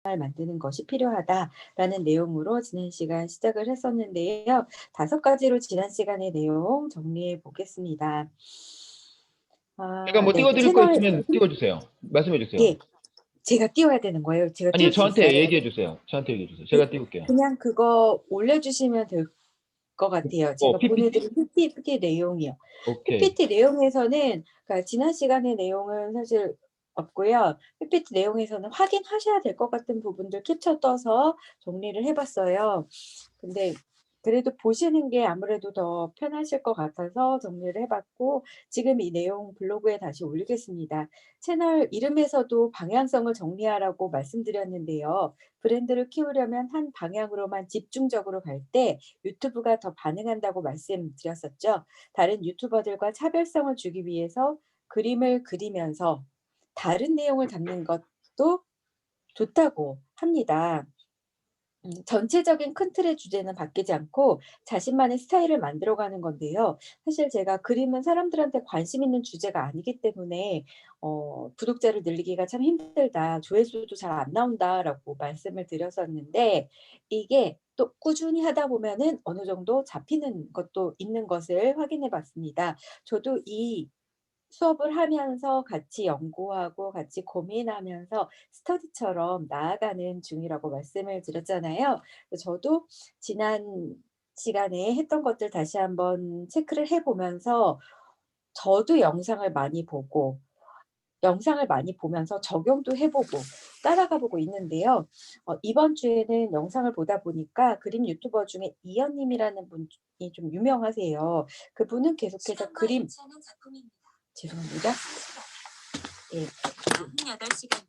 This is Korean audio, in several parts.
만드는 것이 필요하다라는 내용으로 지난 시간 시작을 했었는데요. 5가지로 지난 시간의 내용 정리해 보겠습니다. 제가 뭐 네. 띄워드릴 거 채널 있으면 띄워주세요. 말씀해 주세요. 예. 제가 띄워야 되는 거예요? 제가 아니, 띄울 수 있어요? 저한테 얘기해 주세요. 저한테 얘기해 주세요. 그 제가 띄울게요. 그냥 그거 올려주시면 될 것 같아요. 제가 PPT? 보내드린 PPT 내용이요. 오케이. PPT 내용에서는 그러니까 지난 시간의 내용은 사실 없고요. PPT 내용에서는 확인하셔야 될 것 같은 부분들 캡처 떠서 정리를 해 봤어요. 근데 그래도 보시는 게 아무래도 더 편하실 것 같아서 정리를 해 봤고 지금 이 내용 블로그에 다시 올리겠습니다. 채널 이름에서도 방향성을 정리하라고 말씀드렸는데요. 브랜드를 키우려면 한 방향으로만 집중적으로 갈 때 유튜브가 더 반응한다고 말씀드렸었죠. 다른 유튜버들과 차별성을 주기 위해서 그림을 그리면서 다른 내용을 담는 것도 좋다고 합니다. 전체적인 큰 틀의 주제는 바뀌지 않고 자신만의 스타일을 만들어가는 건데요. 사실 제가 그림은 사람들한테 관심 있는 주제가 아니기 때문에 "구독자를 늘리기가 참 힘들다. 조회수도 잘 안 나온다."라고 말씀을 드렸었는데 이게 또 꾸준히 하다 보면은 어느 정도 잡히는 것도 있는 것을 확인해 봤습니다. 저도 이 수업을 하면서 같이 연구하고 같이 고민하면서 스터디처럼 나아가는 중이라고 말씀을 드렸잖아요. 그래서 저도 지난 시간에 했던 것들 다시 한번 체크를 해 보면서 저도 영상을 많이 보면서 적용도 해 보고 따라가 보고 있는데요. 이번 주에는 영상을 보다 보니까 그림 유튜버 중에 이현 님이라는 분이 좀 유명하세요. 그분은 계속해서 그림 죄송합니다. 예. 오후 8시간.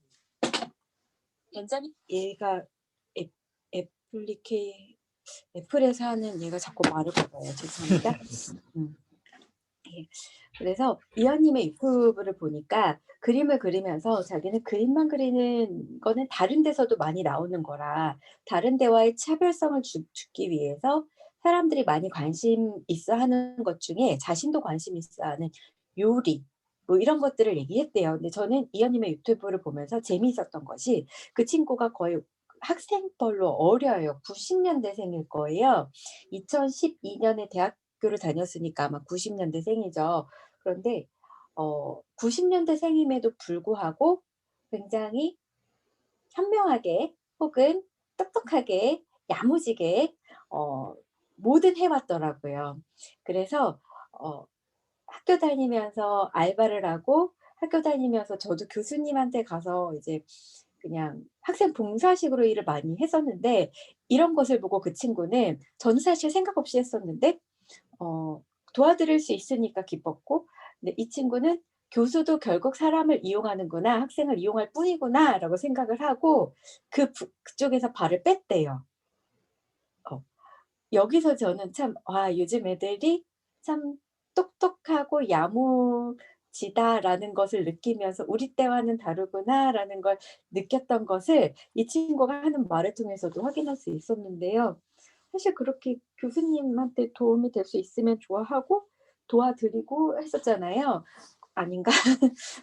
벤자민 얘가 애 애플에서 하는 얘가 자꾸 말을 걸어요. 죄송합니다. 예. 그래서 이현 님의 유튜브를 보니까 그림을 그리면서 자기는 그림만 그리는 거는 다른 데서도 많이 나오는 거라 다른 데와의 차별성을 주기 위해서 사람들이 많이 관심 있어 하는 것 중에 자신도 관심 있어 하는 요리 뭐 이런 것들을 얘기했대요. 근데 저는 이현 님의 유튜브를 보면서 재미있었던 것이 그 친구가 거의 학생뻘로 어려요. 90년대생일 거예요. 2012 년에 대학교를 다녔으니까 아마 90년대생이죠. 그런데 90년대생임에도 불구하고 굉장히 현명하게 혹은 똑똑하게 야무지게 어 뭐든 해 왔더라고요. 그래서 어 학교 다니면서 알바를 하고 학교 다니면서 저도 교수님한테 가서 이제 그냥 학생 봉사식으로 일을 많이 했었는데 이런 것을 보고 그 친구는 저는 사실 생각 없이 했었는데 어 도와드릴 수 있으니까 기뻤고 근데 이 친구는 '교수도 결국 사람을 이용하는구나. 학생을 이용할 뿐이구나.'라고 생각을 하고 그쪽에서 발을 뺐대요. 어 여기서 저는 참 '와 요즘 애들이 참 똑똑하고 야무지다.'라는 것을 느끼면서 '우리 때와는 다르구나.'라는 걸 느꼈던 것을 이 친구가 하는 말을 통해서도 확인할 수 있었는데요. 사실 그렇게 교수님한테 도움이 될 수 있으면 좋아하고 도와드리고 했었잖아요. 아닌가?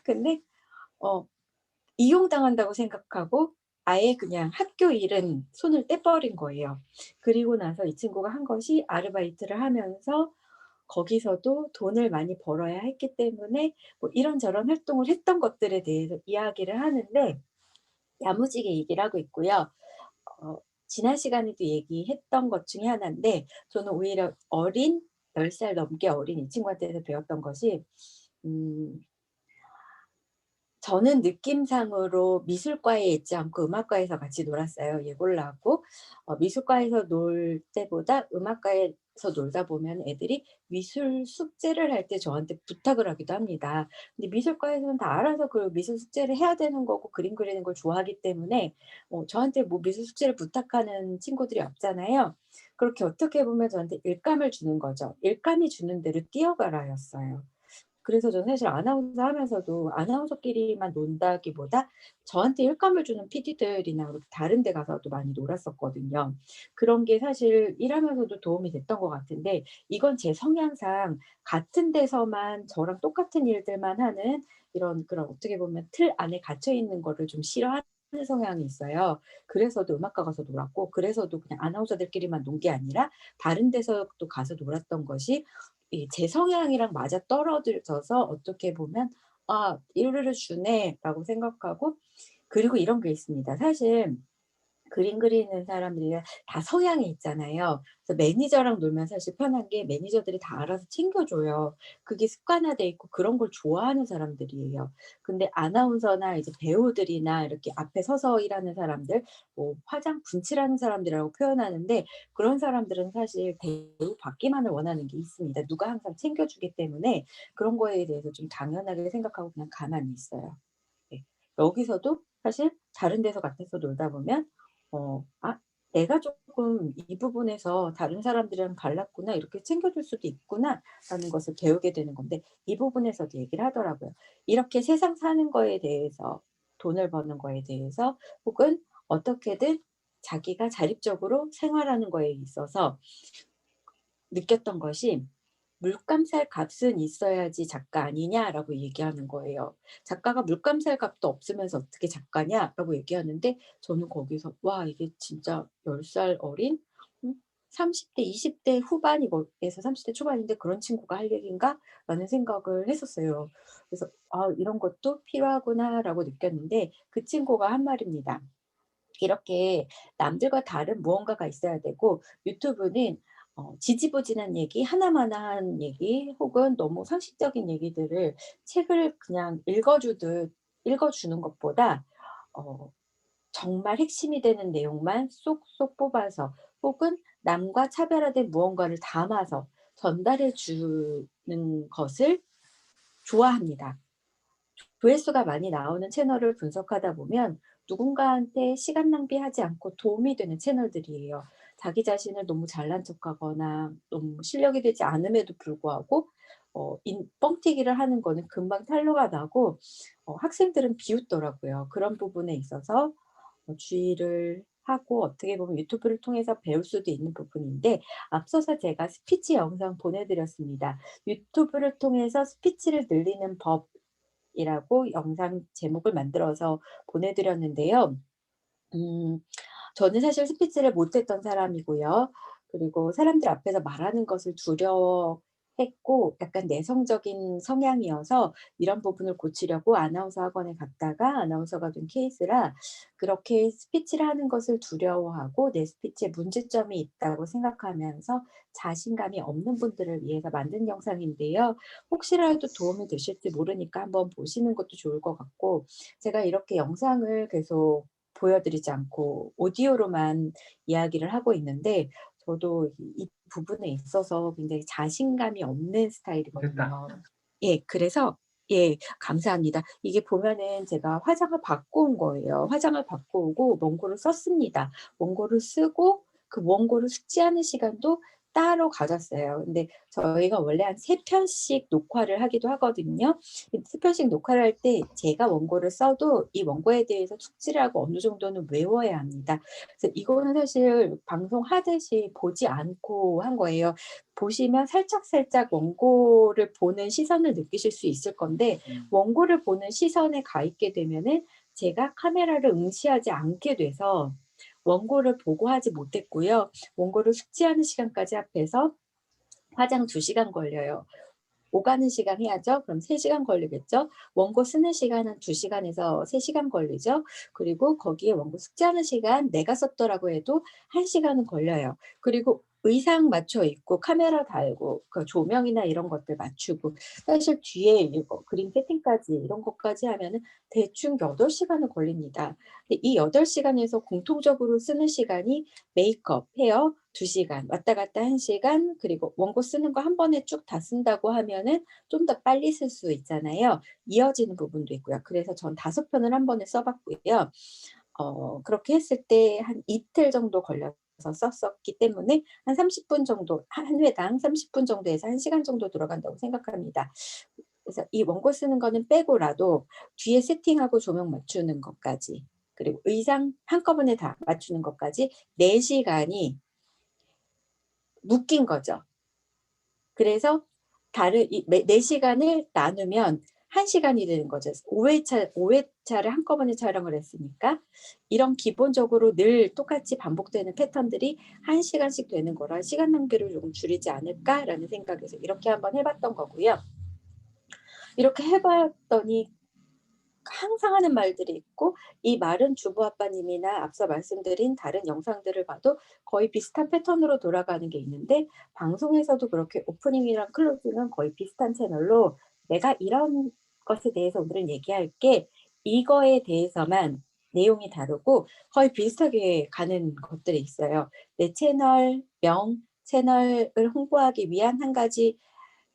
근데 어 이용당한다고 생각하고 아예 그냥 학교 일은 손을 떼 버린 거예요. 그리고 나서 이 친구가 한 것이 아르바이트를 하면서 거기서도 돈을 많이 벌어야 했기 때문에 뭐 이런저런 활동을 했던 것들에 대해서 이야기를 하는데 야무지게 얘기를 하고 있고요. 어 지난 시간에도 얘기했던 것 중에 하나인데 저는 오히려 어린 10살 넘게 어린 이 친구한테서 배웠던 것이 음 저는 느낌상으로 미술과에 있지 않고 음악과에서 같이 놀았어요, 예골라하고. 미술과에서 놀 때보다 음악과에서 놀다 보면 애들이 미술 숙제를 할 때 저한테 부탁을 하기도 합니다. 근데 미술과에서는 다 알아서 그 미술 숙제를 해야 되는 거고 그림 그리는 걸 좋아하기 때문에 저한테 뭐 미술 숙제를 부탁하는 친구들이 없잖아요. 그렇게 어떻게 보면 저한테 일감을 주는 거죠. "일감이 주는 대로 뛰어가라."였어요. 그래서 저는 사실 아나운서 하면서도 아나운서끼리만 논다기보다 저한테 일감을 주는 PD들이나 그렇게 다른 데 가서도 많이 놀았었거든요. 그런 게 사실 일하면서도 도움이 됐던 것 같은데 이건 제 성향상 같은 데서만 저랑 똑같은 일들만 하는 이런 그런 어떻게 보면 틀 안에 갇혀 있는 거를 좀 싫어하는 성향이 있어요. 그래서도 음악과 가서 놀았고 그래서도 그냥 아나운서들끼리만 논 게 아니라 다른 데서도 가서 놀았던 것이 제 성향이랑 맞아떨어져서 어떻게 보면 '아 일을 주네.'라고 생각하고 그리고 이런 게 있습니다. 사실 그림 그리는 사람들이 다 성향이 있잖아요. 그래서 매니저랑 놀면 사실 편한 게 매니저들이 다 알아서 챙겨줘요. 그게 습관화돼 있고 그런 걸 좋아하는 사람들이에요. 근데 아나운서나 이제 배우들이나 이렇게 앞에 서서 일하는 사람들, 뭐 화장 분칠하는 사람들이라고 표현하는데 그런 사람들은 사실 배우 받기만을 원하는 게 있습니다. 누가 항상 챙겨주기 때문에 그런 거에 대해서 좀 당연하게 생각하고 그냥 가만히 있어요. 네. 여기서도 사실 다른 데서 같아서 놀다 보면 '아 내가 조금 이 부분에서 다른 사람들이랑 달랐구나. 이렇게 챙겨줄 수도 있구나.'라는 것을 배우게 되는 건데 이 부분에서도 얘기를 하더라고요. 이렇게 세상 사는 거에 대해서 돈을 버는 거에 대해서 혹은 어떻게든 자기가 자립적으로 생활하는 거에 있어서 느꼈던 것이 "물감 살 값은 있어야지 작가 아니냐?"라고 얘기하는 거예요. "작가가 물감 살 값도 없으면서 어떻게 작가냐?"라고 얘기하는데 저는 거기서 '와 이게 진짜 10살 어린 30대 20대 후반이고 에서 30대 초반인데 그런 친구가 할 얘기인가?'라는 생각을 했었어요. 그래서 '아 이런 것도 필요하구나.'라고 느꼈는데 그 친구가 한 말입니다. 이렇게 남들과 다른 무언가가 있어야 되고 유튜브는 지지부진한 얘기, 하나마나한 얘기 혹은 너무 상식적인 얘기들을 책을 그냥 읽어주는 것보다 어 정말 핵심이 되는 내용만 쏙쏙 뽑아서 혹은 남과 차별화된 무언가를 담아서 전달해 주는 것을 좋아합니다. 조회수가 많이 나오는 채널을 분석하다 보면 누군가한테 시간 낭비하지 않고 도움이 되는 채널들이에요. 자기 자신을 너무 잘난 척하거나 너무 실력이 되지 않음에도 불구하고 뻥튀기를 하는 거는 금방 탄로가 나고 학생들은 비웃더라고요. 그런 부분에 있어서 주의를 하고 어떻게 보면 유튜브를 통해서 배울 수도 있는 부분인데 앞서서 제가 스피치 영상 보내 드렸습니다. 유튜브를 통해서 스피치를 늘리는 법 이라고 영상 제목을 만들어서 보내 드렸는데요. 음 저는 사실 스피치를 못했던 사람이고요. 그리고 사람들 앞에서 말하는 것을 두려워했고 약간 내성적인 성향이어서 이런 부분을 고치려고 아나운서 학원에 갔다가 아나운서가 된 케이스라 그렇게 스피치를 하는 것을 두려워하고 내 스피치에 문제점이 있다고 생각하면서 자신감이 없는 분들을 위해서 만든 영상인데요. 혹시라도 도움이 되실지 모르니까 한번 보시는 것도 좋을 것 같고 제가 이렇게 영상을 계속 보여드리지 않고 오디오로만 이야기를 하고 있는데 저도 이 부분에 있어서 굉장히 자신감이 없는 스타일이거든요. 예. 그래서 예 감사합니다. 이게 보면은 제가 화장을 받고 온 거예요. 화장을 받고 오고 원고를 썼습니다. 원고를 쓰고 그 원고를 숙지하는 시간도 따로 가졌어요. 근데 저희가 원래 한 3 편씩 녹화를 하기도 하거든요. 3 편씩 녹화를 할 때 제가 원고를 써도 이 원고에 대해서 숙지를 하고 어느 정도는 외워야 합니다. 그래서 이거는 사실 방송하듯이 보지 않고 한 거예요. 보시면 살짝살짝 원고를 보는 시선을 느끼실 수 있을 건데 원고를 보는 시선에 가 있게 되면은 제가 카메라를 응시하지 않게 돼서 원고를 보고 하지 못했고요. 원고를 숙지하는 시간까지 합해서 화장 2 시간 걸려요. 오가는 시간 해야죠. 그럼 3 시간 걸리겠죠. 원고 쓰는 시간은 2 시간에서 3 시간 걸리죠. 그리고 거기에 원고 숙지하는 시간 내가 썼더라고 해도 1 시간은 걸려요. 그리고 의상 맞춰 입고 카메라 달고 그 조명이나 이런 것들 맞추고 사실 뒤에 이거 그림 세팅까지 이런 것까지 하면은 대충 8 시간은 걸립니다. 근데 이 8 시간에서 공통적으로 쓰는 시간이 메이크업, 헤어 2 시간, 왔다 갔다 1 시간 그리고 원고 쓰는 거 한 번에 쭉 다 쓴다고 하면은 좀 더 빨리 쓸 수 있잖아요. 이어지는 부분도 있고요. 그래서 전 5 편을 한 번에 써 봤고요. 그렇게 했을 때 한 이틀 정도 걸려서 썼었기 때문에 한 30분 정도 한 회당 30분 정도에서 1 시간 정도 들어간다고 생각합니다. 그래서 이 원고 쓰는 거는 빼고라도 뒤에 세팅하고 조명 맞추는 것까지 그리고 의상 한꺼번에 다 맞추는 것까지 4 시간이 묶인 거죠. 그래서 다른 이 4 시간을 나누면 1 시간이 되는 거죠. 5 회차 차를 한꺼번에 촬영을 했으니까 이런 기본적으로 늘 똑같이 반복되는 패턴들이 1시간씩 되는 거라 시간 낭비를 조금 줄이지 않을까라는 생각에서 이렇게 한번 해봤던 거고요. 이렇게 해봤더니 항상 하는 말들이 있고 이 말은 주부 아빠님이나 앞서 말씀드린 다른 영상들을 봐도 거의 비슷한 패턴으로 돌아가는 게 있는데 방송에서도 그렇게 오프닝이랑 클로징은 거의 비슷한 채널로 내가 이런 것에 대해서 오늘은 얘기할게 이거에 대해서만 내용이 다르고 거의 비슷하게 가는 것들이 있어요. 내 채널명, 채널을 홍보하기 위한 한 가지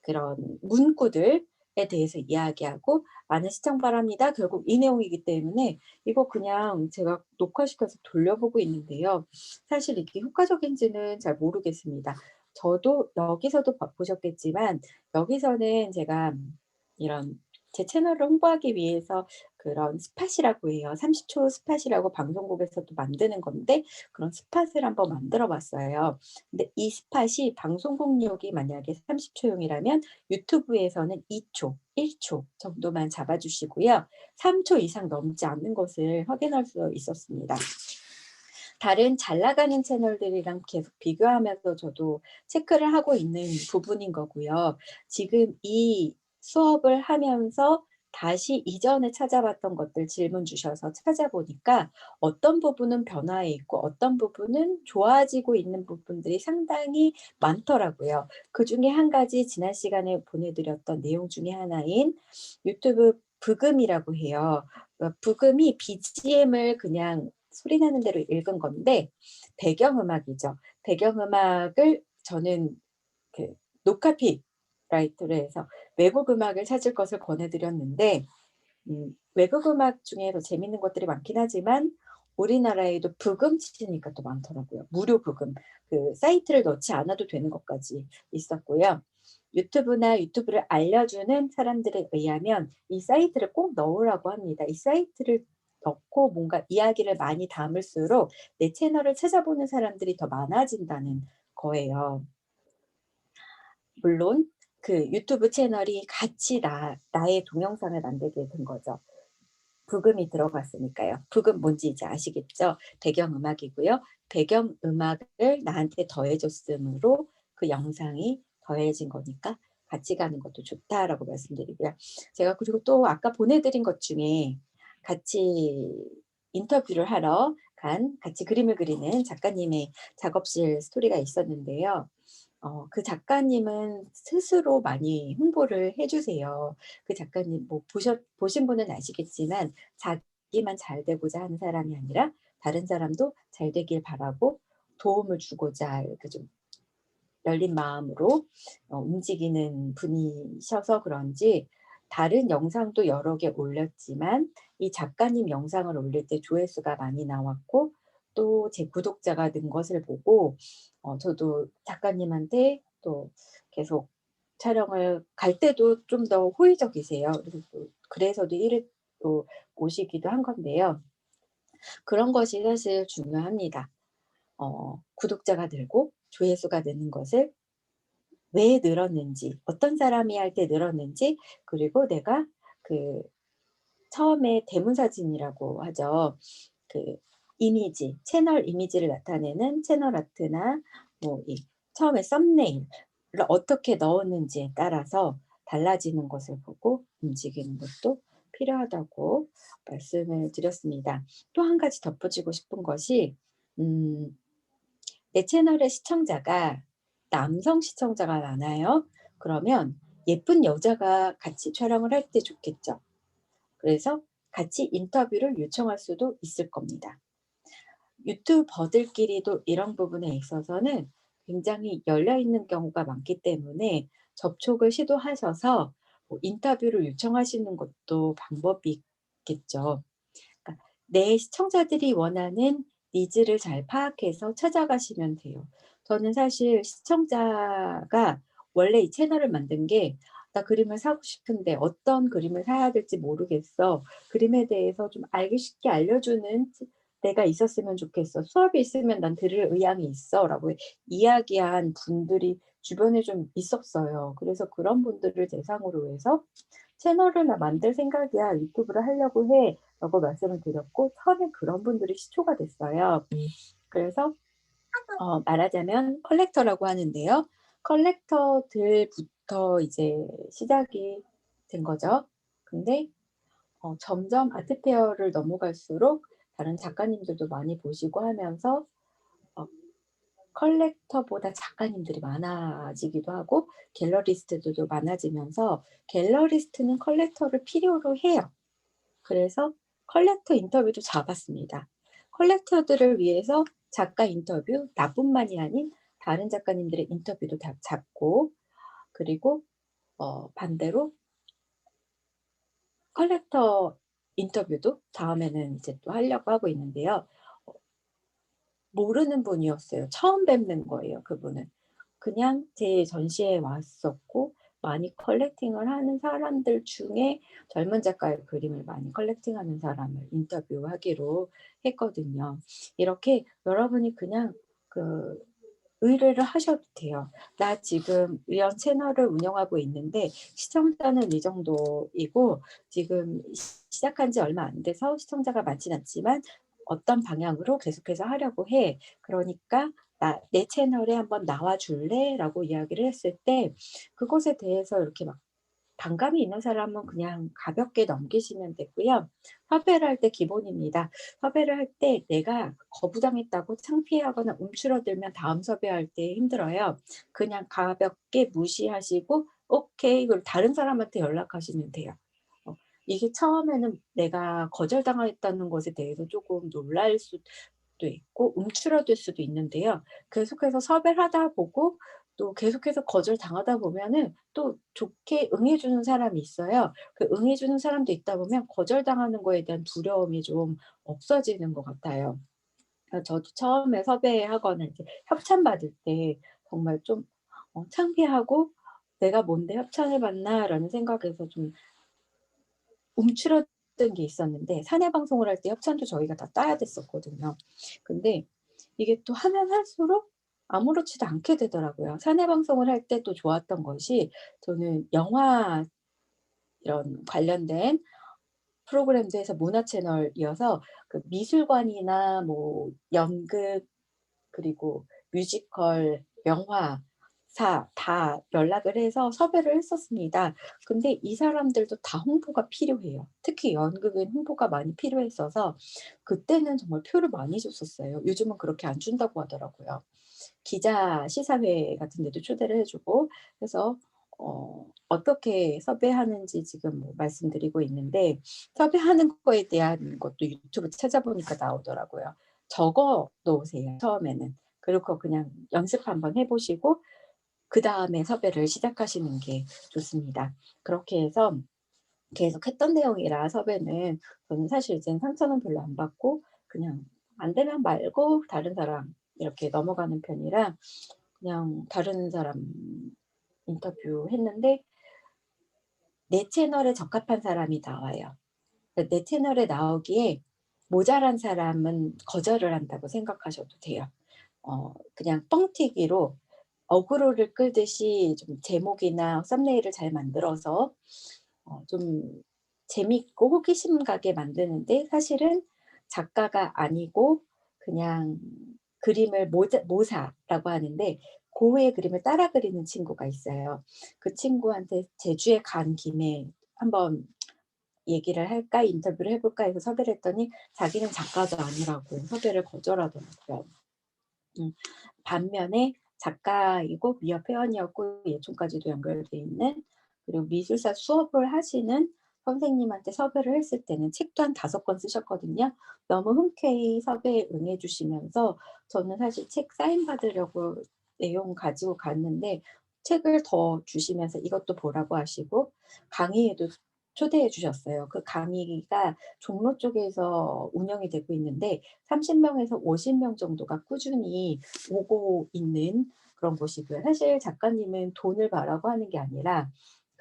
그런 문구들에 대해서 이야기하고 많은 시청 바랍니다. 결국 이 내용이기 때문에 이거 그냥 제가 녹화시켜서 돌려보고 있는데요. 사실 이게 효과적인지는 잘 모르겠습니다. 저도 여기서도 보셨겠지만 여기서는 제가 이런 제 채널을 홍보하기 위해서 그런 스팟이라고 해요. 30초 스팟이라고 방송국에서도 만드는 건데 그런 스팟을 한번 만들어 봤어요. 근데 이 스팟이 방송국용이 만약에 30초용이라면 유튜브에서는 2초, 1초 정도만 잡아주시고요. 3초 이상 넘지 않는 것을 확인할 수 있었습니다. 다른 잘 나가는 채널들이랑 계속 비교하면서 저도 체크를 하고 있는 부분인 거고요. 지금 이 수업을 하면서 다시 이전에 찾아봤던 것들 질문 주셔서 찾아보니까 어떤 부분은 변화해 있고 어떤 부분은 좋아지고 있는 부분들이 상당히 많더라고요. 그중에 한 가지 지난 시간에 보내드렸던 내용 중에 하나인 유튜브 부금이라고 해요. 부금이 BGM을 그냥 소리 나는 대로 읽은 건데 배경음악이죠. 배경음악을 저는 그 노카피 라이트로 해서 외국 음악을 찾을 것을 권해드렸는데 외국 음악 중에 더 재밌는 것들이 많긴 하지만 우리나라에도 부금 치니까 또 많더라고요. 무료 부금. 그 사이트를 넣지 않아도 되는 것까지 있었고요. 유튜브나 유튜브를 알려주는 사람들에 의하면 이 사이트를 꼭 넣으라고 합니다. 이 사이트를 넣고 뭔가 이야기를 많이 담을수록 내 채널을 찾아보는 사람들이 더 많아진다는 거예요. 물론 그 유튜브 채널이 같이 나의 동영상을 만들게 된 거죠. 부금이 들어갔으니까요. 부금 뭔지 이제 아시겠죠? 배경음악이고요. 배경음악을 나한테 더해줬으므로 그 영상이 더해진 거니까 같이 가는 것도 좋다라고 말씀드리고요. 제가 그리고 또 아까 보내드린 것 중에 같이 인터뷰를 하러 간 같이 그림을 그리는 작가님의 작업실 스토리가 있었는데요. 그 작가님은 스스로 많이 홍보를 해주세요. 그 작가님 뭐 보신 분은 아시겠지만 자기만 잘 되고자 하는 사람이 아니라 다른 사람도 잘 되길 바라고 도움을 주고자 이렇게 좀 열린 마음으로 움직이는 분이셔서 그런지 다른 영상도 여러 개 올렸지만 이 작가님 영상을 올릴 때 조회수가 많이 나왔고 또 제 구독자가 는 것을 보고 저도 작가님한테 또 계속 촬영을 갈 때도 좀 더 호의적이세요. 그래서도 이를 또 오시기도 한 건데요. 그런 것이 사실 중요합니다. 구독자가 늘고 조회수가 느는 것을 왜 늘었는지, 어떤 사람이 할 때 늘었는지, 그리고 내가 그 처음에 대문사진이라고 하죠. 그 이미지, 채널 이미지를 나타내는 채널 아트나 뭐 이 처음에 썸네일을 어떻게 넣었는지에 따라서 달라지는 것을 보고 움직이는 것도 필요하다고 말씀을 드렸습니다. 또 한 가지 덧붙이고 싶은 것이 내 채널의 시청자가 남성 시청자가 많아요. 그러면 예쁜 여자가 같이 촬영을 할 때 좋겠죠. 그래서 같이 인터뷰를 요청할 수도 있을 겁니다. 유튜버들끼리도 이런 부분에 있어서는 굉장히 열려있는 경우가 많기 때문에 접촉을 시도하셔서 뭐 인터뷰를 요청하시는 것도 방법이겠죠. 그러니까 내 시청자들이 원하는 니즈를 잘 파악해서 찾아가시면 돼요. 저는 사실 시청자가 원래 이 채널을 만든 게 나 그림을 사고 싶은데 어떤 그림을 사야 될지 모르겠어. 그림에 대해서 좀 알기 쉽게 알려주는 내가 있었으면 좋겠어. 수업이 있으면 난 들을 의향이 있어. 라고 이야기한 분들이 주변에 좀 있었어요. 그래서 그런 분들을 대상으로 해서 채널을 나 만들 생각이야. 유튜브를 하려고 해. 라고 말씀을 드렸고 처음에 그런 분들이 시초가 됐어요. 그래서 말하자면 컬렉터라고 하는데요. 컬렉터들부터 이제 시작이 된 거죠. 근데 점점 아트페어를 넘어갈수록 다른 작가님들도 많이 보시고 하면서 컬렉터보다 작가님들이 많아지기도 하고 갤러리스트들도 많아지면서 갤러리스트는 컬렉터를 필요로 해요. 그래서 컬렉터 인터뷰도 잡았습니다. 컬렉터들을 위해서 작가 인터뷰, 나뿐만이 아닌 다른 작가님들의 인터뷰도 다 잡고 그리고 반대로 컬렉터 인터뷰도 다음에는 이제 또 하려고 하고 있는데요. 모르는 분이었어요. 처음 뵙는 거예요, 그분은. 그냥 제 전시회에 왔었고 많이 컬렉팅을 하는 사람들 중에 젊은 작가의 그림을 많이 컬렉팅하는 사람을 인터뷰하기로 했거든요. 이렇게 여러분이 그냥 의뢰를 하셔도 돼요. 나 지금 이런 채널을 운영하고 있는데 시청자는 이 정도이고 지금 시작한 지 얼마 안 돼서 시청자가 많진 않지만 어떤 방향으로 계속해서 하려고 해. 그러니까 내 채널에 한번 나와 줄래? 라고 이야기를 했을 때 그것에 대해서 이렇게 막 반감이 있는 사람은 그냥 가볍게 넘기시면 되고요. 섭외를 할 때 기본입니다. 섭외를 할 때 내가 거부당했다고 창피하거나 움츠러들면 다음 섭외할 때 힘들어요. 그냥 가볍게 무시하시고 오케이 그리고 다른 사람한테 연락하시면 돼요. 이게 처음에는 내가 거절당했다는 것에 대해서 조금 놀랄 수도 있고 움츠러들 수도 있는데요. 계속해서 섭외를 하다 보고 또 계속해서 거절당하다 보면은 또 좋게 응해주는 사람이 있어요. 그 응해주는 사람도 있다 보면 거절당하는 거에 대한 두려움이 좀 없어지는 것 같아요. 저도 처음에 섭외하거나 이제 협찬받을 때 정말 좀 창피하고 '내가 뭔데 협찬을 받나.'라는 생각에서 좀 움츠러든 게 있었는데 사내 방송을 할 때 협찬도 저희가 다 따야 됐었거든요. 근데 이게 또 하면 할수록 아무렇지도 않게 되더라고요. 사내 방송을 할 때 또 좋았던 것이 저는 영화 이런 관련된 프로그램도 해서 문화 채널이어서 그 미술관이나 뭐 연극 그리고 뮤지컬, 영화사 다 연락을 해서 섭외를 했었습니다. 근데 이 사람들도 다 홍보가 필요해요. 특히 연극은 홍보가 많이 필요했어서 그때는 정말 표를 많이 줬었어요. 요즘은 그렇게 안 준다고 하더라고요. 기자 시사회 같은 데도 초대를 해 주고 그래서 어떻게 섭외하는지 지금 뭐 말씀드리고 있는데 섭외하는 거에 대한 것도 유튜브 찾아보니까 나오더라고요. 적어 놓으세요, 처음에는. 그리고 그냥 연습 한번 해 보시고 그다음에 섭외를 시작하시는 게 좋습니다. 그렇게 해서 계속 했던 내용이라 섭외는 저는 사실 이제는 상처는 별로 안 받고 그냥 안 되면 말고 다른 사람 이렇게 넘어가는 편이라 그냥 다른 사람 인터뷰했는데 내 채널에 적합한 사람이 나와요. 내 채널에 나오기에 모자란 사람은 거절을 한다고 생각하셔도 돼요. 그냥 뻥튀기로 어그로를 끌듯이 좀 제목이나 썸네일을 잘 만들어서 좀 재밌고 호기심 가게 만드는데 사실은 작가가 아니고 그냥 그림을 모사라고 하는데 고흐의 그림을 따라 그리는 친구가 있어요. 그 친구한테 제주에 간 김에 한번 얘기를 할까 인터뷰를 해 볼까 해서 섭외를 했더니 자기는 작가도 아니라고 섭외를 거절하더라고요. 반면에 작가이고 미협 회원이었고 예촌까지도 연결돼 있는 그리고 미술사 수업을 하시는 선생님한테 섭외를 했을 때는 책도 한 5권 쓰셨거든요. 너무 흔쾌히 섭외에 응해 주시면서 저는 사실 책 사인 받으려고 내용 가지고 갔는데 책을 더 주시면서 이것도 보라고 하시고 강의에도 초대해 주셨어요. 그 강의가 종로 쪽에서 운영이 되고 있는데 30명에서 50명 정도가 꾸준히 오고 있는 그런 곳이고요. 사실 작가님은 돈을 바라고 하는 게 아니라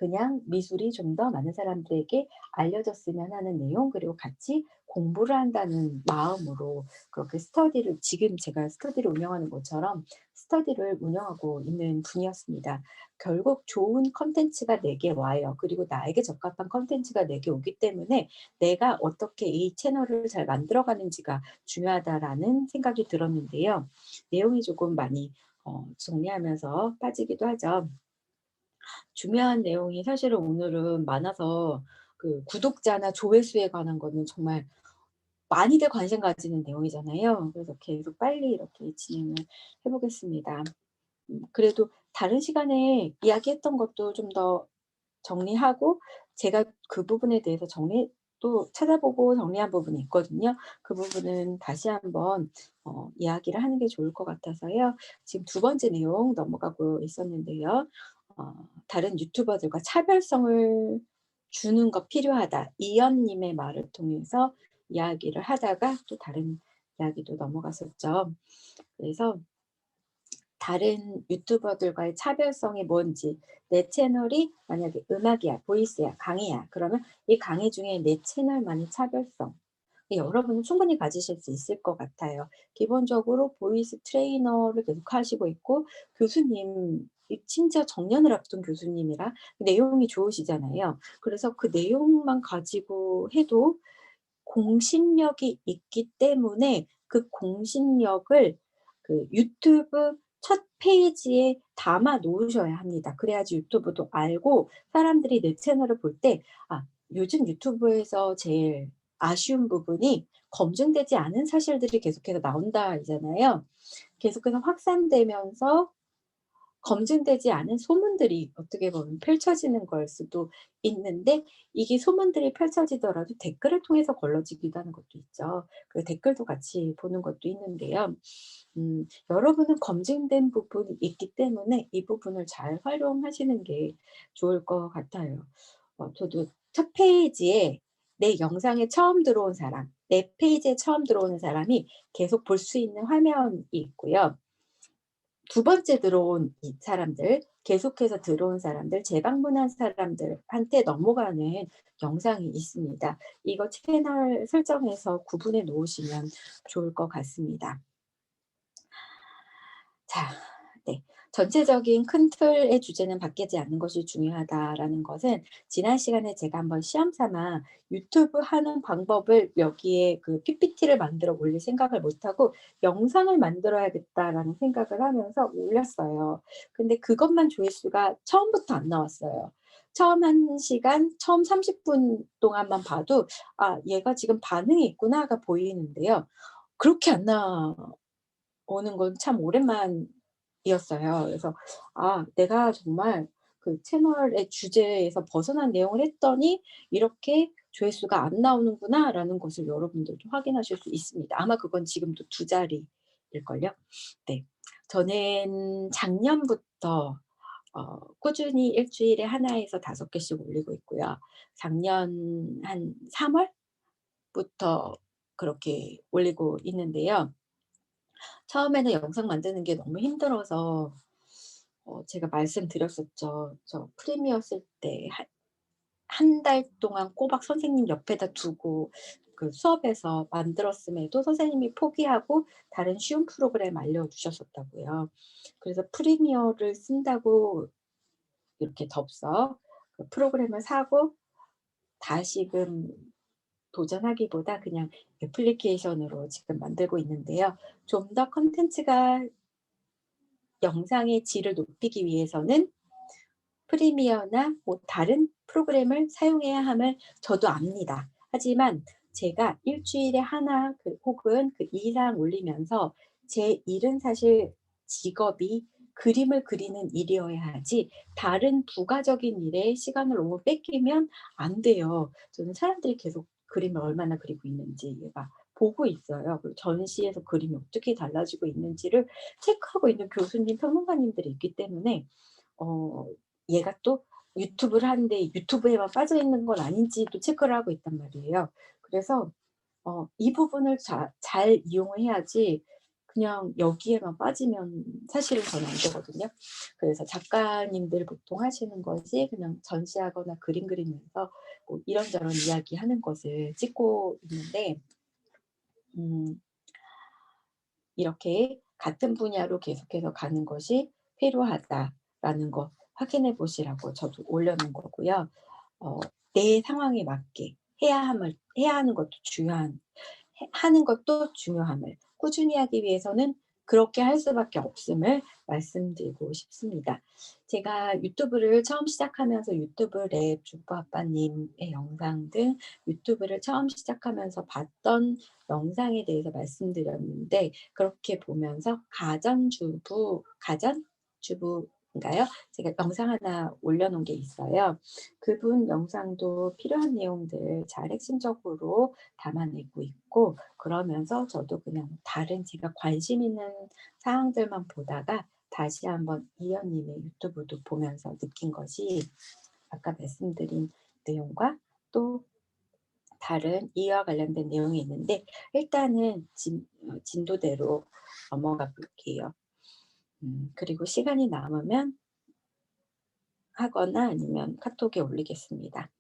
그냥 미술이 좀 더 많은 사람들에게 알려졌으면 하는 내용, 그리고 같이 공부를 한다는 마음으로 그렇게 스터디를, 지금 제가 스터디를 운영하는 것처럼 스터디를 운영하고 있는 분이었습니다. 결국 좋은 컨텐츠가 내게 와요. 그리고 나에게 적합한 컨텐츠가 내게 오기 때문에 내가 어떻게 이 채널을 잘 만들어가는지가 중요하다라는 생각이 들었는데요. 내용이 조금 많이 정리하면서 빠지기도 하죠. 중요한 내용이 사실은 오늘은 많아서 그 구독자나 조회수에 관한 거는 정말 많이들 관심 가지는 내용이잖아요. 그래서 계속 빨리 이렇게 진행을 해 보겠습니다. 그래도 다른 시간에 이야기했던 것도 좀 더 정리하고, 제가 그 부분에 대해서 또 찾아보고 정리한 부분이 있거든요. 그 부분은 다시 한번 이야기를 하는 게 좋을 것 같아서요. 지금 두 번째 내용 넘어가고 있었는데요. 다른 유튜버들과 차별성을 주는 거 필요하다. 이연 님의 말을 통해서 이야기를 하다가 또 다른 이야기도 넘어갔었죠. 그래서 다른 유튜버들과의 차별성이 뭔지, 내 채널이 만약에 음악이야, 보이스야, 강의야, 그러면 이 강의 중에 내 채널만의 차별성, 여러분은 충분히 가지실 수 있을 것 같아요. 기본적으로 보이스 트레이너를 계속 하시고 있고, 교수님, 심지어 정년을 앞둔 교수님이라 내용이 좋으시잖아요. 그래서 그 내용만 가지고 해도 공신력이 있기 때문에 그 공신력을 그 유튜브 첫 페이지에 담아 놓으셔야 합니다. 그래야지 유튜브도 알고 사람들이 내 채널을 볼 때, 아, 요즘 유튜브에서 제일 아쉬운 부분이 검증되지 않은 사실들이 계속해서 나온다잖아요. 계속해서 확산되면서 검증되지 않은 소문들이 어떻게 보면 펼쳐지는 걸 수도 있는데, 이게 소문들이 펼쳐지더라도 댓글을 통해서 걸러지기도 하는 것도 있죠. 그 댓글도 같이 보는 것도 있는데요. 여러분은 검증된 부분이 있기 때문에 이 부분을 잘 활용하시는 게 좋을 것 같아요. 저도 첫 페이지에 내 영상에 처음 들어온 사람, 내 페이지에 처음 들어오는 사람이 계속 볼 수 있는 화면이 있고요. 두 번째 들어온 이 사람들, 계속해서 들어온 사람들, 재방문한 사람들한테 넘어가는 영상이 있습니다. 이거 채널 설정해서 구분해 놓으시면 좋을 것 같습니다. 자, 네. 전체적인 큰 틀의 주제는 바뀌지 않는 것이 중요하다라는 것은, 지난 시간에 제가 한번 시험 삼아 유튜브 하는 방법을 여기에 그 PPT를 만들어 올릴 생각을 못하고 영상을 만들어야겠다라는 생각을 하면서 올렸어요. 근데 그것만 조회수가 처음부터 안 나왔어요. 처음 1시간, 처음 30분 동안만 봐도 아, 얘가 지금 반응이 있구나가 보이는데요. 그렇게 안 나오는 건 참 오랜만이었어요. 그래서 아, 내가 정말 그 채널의 주제에서 벗어난 내용을 했더니 이렇게 조회수가 안 나오는구나라는 것을 여러분들도 확인하실 수 있습니다. 아마 그건 지금도 두 자리일걸요. 네. 저는 작년부터 꾸준히 일주일에 하나에서 5개씩 올리고 있고요. 작년 한 3월부터 그렇게 올리고 있는데요. 처음에는 영상 만드는 게 너무 힘들어서 제가 말씀드렸었죠. 저 프리미어 쓸 때 한 달 동안 꼬박 선생님 옆에다 두고 그 수업에서 만들었음에도 선생님이 포기하고 다른 쉬운 프로그램 알려주셨었다고요. 그래서 프리미어를 쓴다고 이렇게 덥석 그 프로그램을 사고 다시금 도전하기보다 그냥 애플리케이션으로 지금 만들고 있는데요. 좀 더 콘텐츠가, 영상의 질을 높이기 위해서는 프리미어나 뭐 다른 프로그램을 사용해야 함을 저도 압니다. 하지만 제가 일주일에 하나 혹은 그 이상 올리면서 제 일은 사실 직업이 그림을 그리는 일이어야 하지 다른 부가적인 일에 시간을 너무 뺏기면 안 돼요. 저는 사람들이 계속 그림을 얼마나 그리고 있는지 막 보고 있어요. 그리고 전시에서 그림이 어떻게 달라지고 있는지를 체크하고 있는 교수님, 평론가님들이 있기 때문에 어 얘가 또 유튜브를 하는데 유튜브에만 빠져 있는 건 아닌지도 체크를 하고 있단 말이에요. 그래서 이 부분을 잘 이용을 해야지 그냥 여기에만 빠지면 사실은 저는 안 되거든요. 그래서 작가님들 보통 하시는 것이 그냥 전시하거나 그림 그리면서 뭐 이런저런 이야기하는 것을 찍고 있는데 이렇게 같은 분야로 계속해서 가는 것이 필요하다라는 거 확인해 보시라고 저도 올려놓은 거고요. 내 상황에 맞게 해야 하는 것도 하는 것도 중요함을 꾸준히 하기 위해서는 그렇게 할 수밖에 없음을 말씀드리고 싶습니다. 제가 유튜브를 처음 시작하면서 유튜브 랩 주부아빠님의 영상 등 유튜브를 처음 시작하면서 봤던 영상에 대해서 말씀드렸는데 그렇게 보면서 가전주부인가요? 제가 영상 하나 올려놓은 게 있어요. 그분 영상도 필요한 내용들 잘 핵심적으로 담아내고 있고 그러면서 저도 그냥 다른 제가 관심 있는 사항들만 보다가 다시 한번 이현님의 유튜브도 보면서 느낀 것이 아까 말씀드린 내용과 또 다른 이와 관련된 내용이 있는데 일단은 진도대로 넘어가 볼게요. 그리고 시간이 남으면 하거나 아니면 카톡에 올리겠습니다.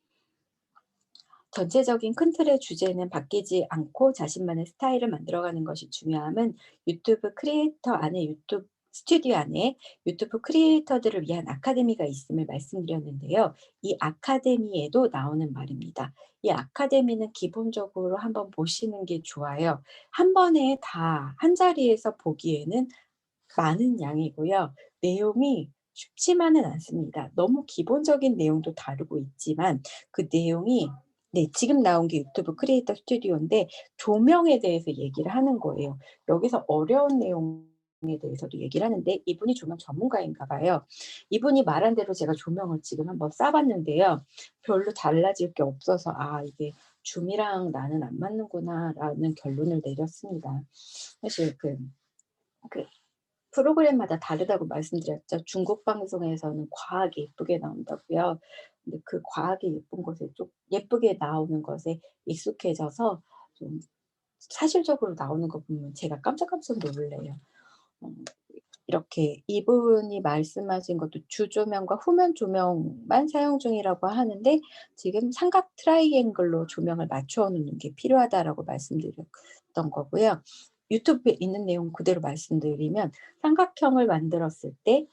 전체적인 큰 틀의 주제는 바뀌지 않고 자신만의 스타일을 만들어가는 것이 중요함은 유튜브 크리에이터 안에 유튜브 스튜디오 안에 유튜브 크리에이터들을 위한 아카데미가 있음을 말씀드렸는데요. 이 아카데미에도 나오는 말입니다. 이 아카데미는 기본적으로 한번 보시는 게 좋아요. 한 번에 다 한 자리에서 보기에는 많은 양이고요. 내용이 쉽지만은 않습니다. 너무 기본적인 내용도 다루고 있지만 그 내용이 네, 지금 나온 게 유튜브 크리에이터 스튜디오인데 조명에 대해서 얘기를 하는 거예요. 여기서 어려운 내용에 대해서도 얘기를 하는데 이분이 조명 전문가인가 봐요. 이분이 말한 대로 제가 조명을 지금 한번 쏴봤는데요. 별로 달라질 게 없어서 이게 줌이랑 나는 안 맞는구나라는 결론을 내렸습니다. 사실 그 프로그램마다 다르다고 말씀드렸죠. 중국 방송에서는 과하게 예쁘게 나온다고요. 근데 그 과하게 예쁜 것에 좀 예쁘게 나오는 것에 익숙해져서 좀 사실적으로 나오는 거 보면 제가 깜짝깜짝 놀래요. 어 이렇게 이분이 말씀하신 것도 주조명과 후면 조명만 사용 중이라고 하는데 지금 삼각 트라이앵글로 조명을 맞춰 놓는 게 필요하다라고 말씀드렸던 거고요. 유튜브에 있는 내용 그대로 말씀드리면 삼각형을 만들었을 때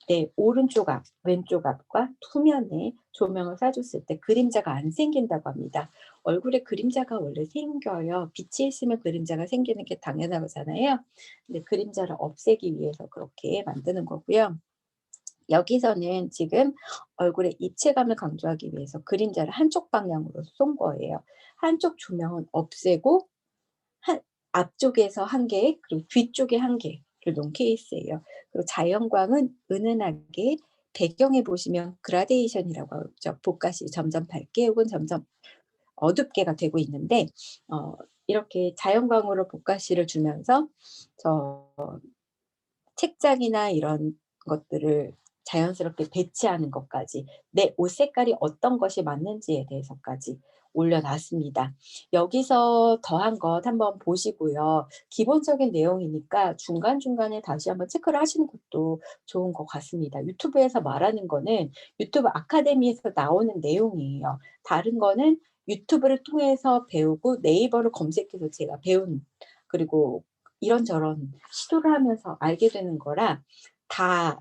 내 오른쪽 앞, 왼쪽 앞과 후면에 조명을 쏴줬을 때 그림자가 안 생긴다고 합니다. 얼굴에 그림자가 원래 생겨요. 빛이 있으면 그림자가 생기는 게 당연하잖아요. 근데 그림자를 없애기 위해서 그렇게 만드는 거고요. 여기서는 지금 얼굴의 입체감을 강조하기 위해서 그림자를 한쪽 방향으로 쏜 거예요. 한쪽 조명은 없애고 앞쪽에서 한 개, 그리고 뒤쪽에 한 개를 놓은 케이스예요. 그리고 자연광은 은은하게 배경에 보시면 그라데이션이라고 하죠. 볶아시 점점 밝게 혹은 점점 어둡게가 되고 있는데 이렇게 자연광으로 볶아시를 주면서 저 책장이나 이런 것들을 자연스럽게 배치하는 것까지 내 옷 색깔이 어떤 것이 맞는지에 대해서까지 올려놨습니다. 여기서 더한 것 한번 보시고요. 기본적인 내용이니까 중간중간에 다시 한번 체크를 하시는 것도 좋은 것 같습니다. 유튜브에서 말하는 거는 유튜브 아카데미에서 나오는 내용이에요. 다른 거는 유튜브를 통해서 배우고 네이버를 검색해서 제가 배운 그리고 이런저런 시도를 하면서 알게 되는 거라 다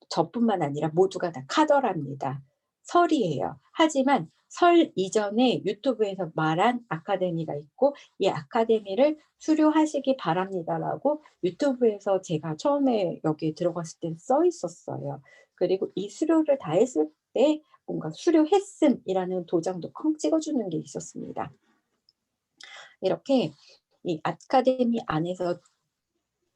저뿐만 아니라 모두가 다 카더랍니다. 설이에요. 하지만 설 이전에 유튜브에서 말한 아카데미가 있고 이 아카데미를 수료하시기 바랍니다라고 유튜브에서 제가 처음에 여기에 들어갔을 때 써 있었어요. 그리고 이 수료를 다 했을 때 뭔가 수료했음이라는 도장도 쾅 찍어주는 게 있었습니다. 이렇게 이 아카데미 안에서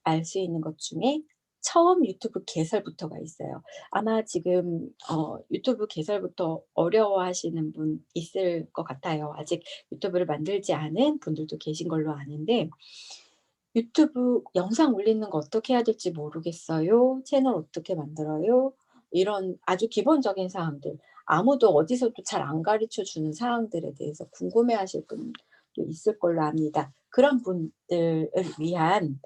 알 수 있는 것 중에 처음 유튜브 개설부터가 있어요. 아마 지금 유튜브 개설부터 어려워하시는 분 있을 것 같아요. 아직 유튜브를 만들지 않은 분들도 계신 걸로 아는데 유튜브 영상 올리는 거 어떻게 해야 될지 모르겠어요. 채널 어떻게 만들어요? 이런 아주 기본적인 사항들. 아무도 어디서도 잘 안 가르쳐 주는 사항들에 대해서 궁금해하실 분도 있을 걸로 압니다. 그런 분들을 위한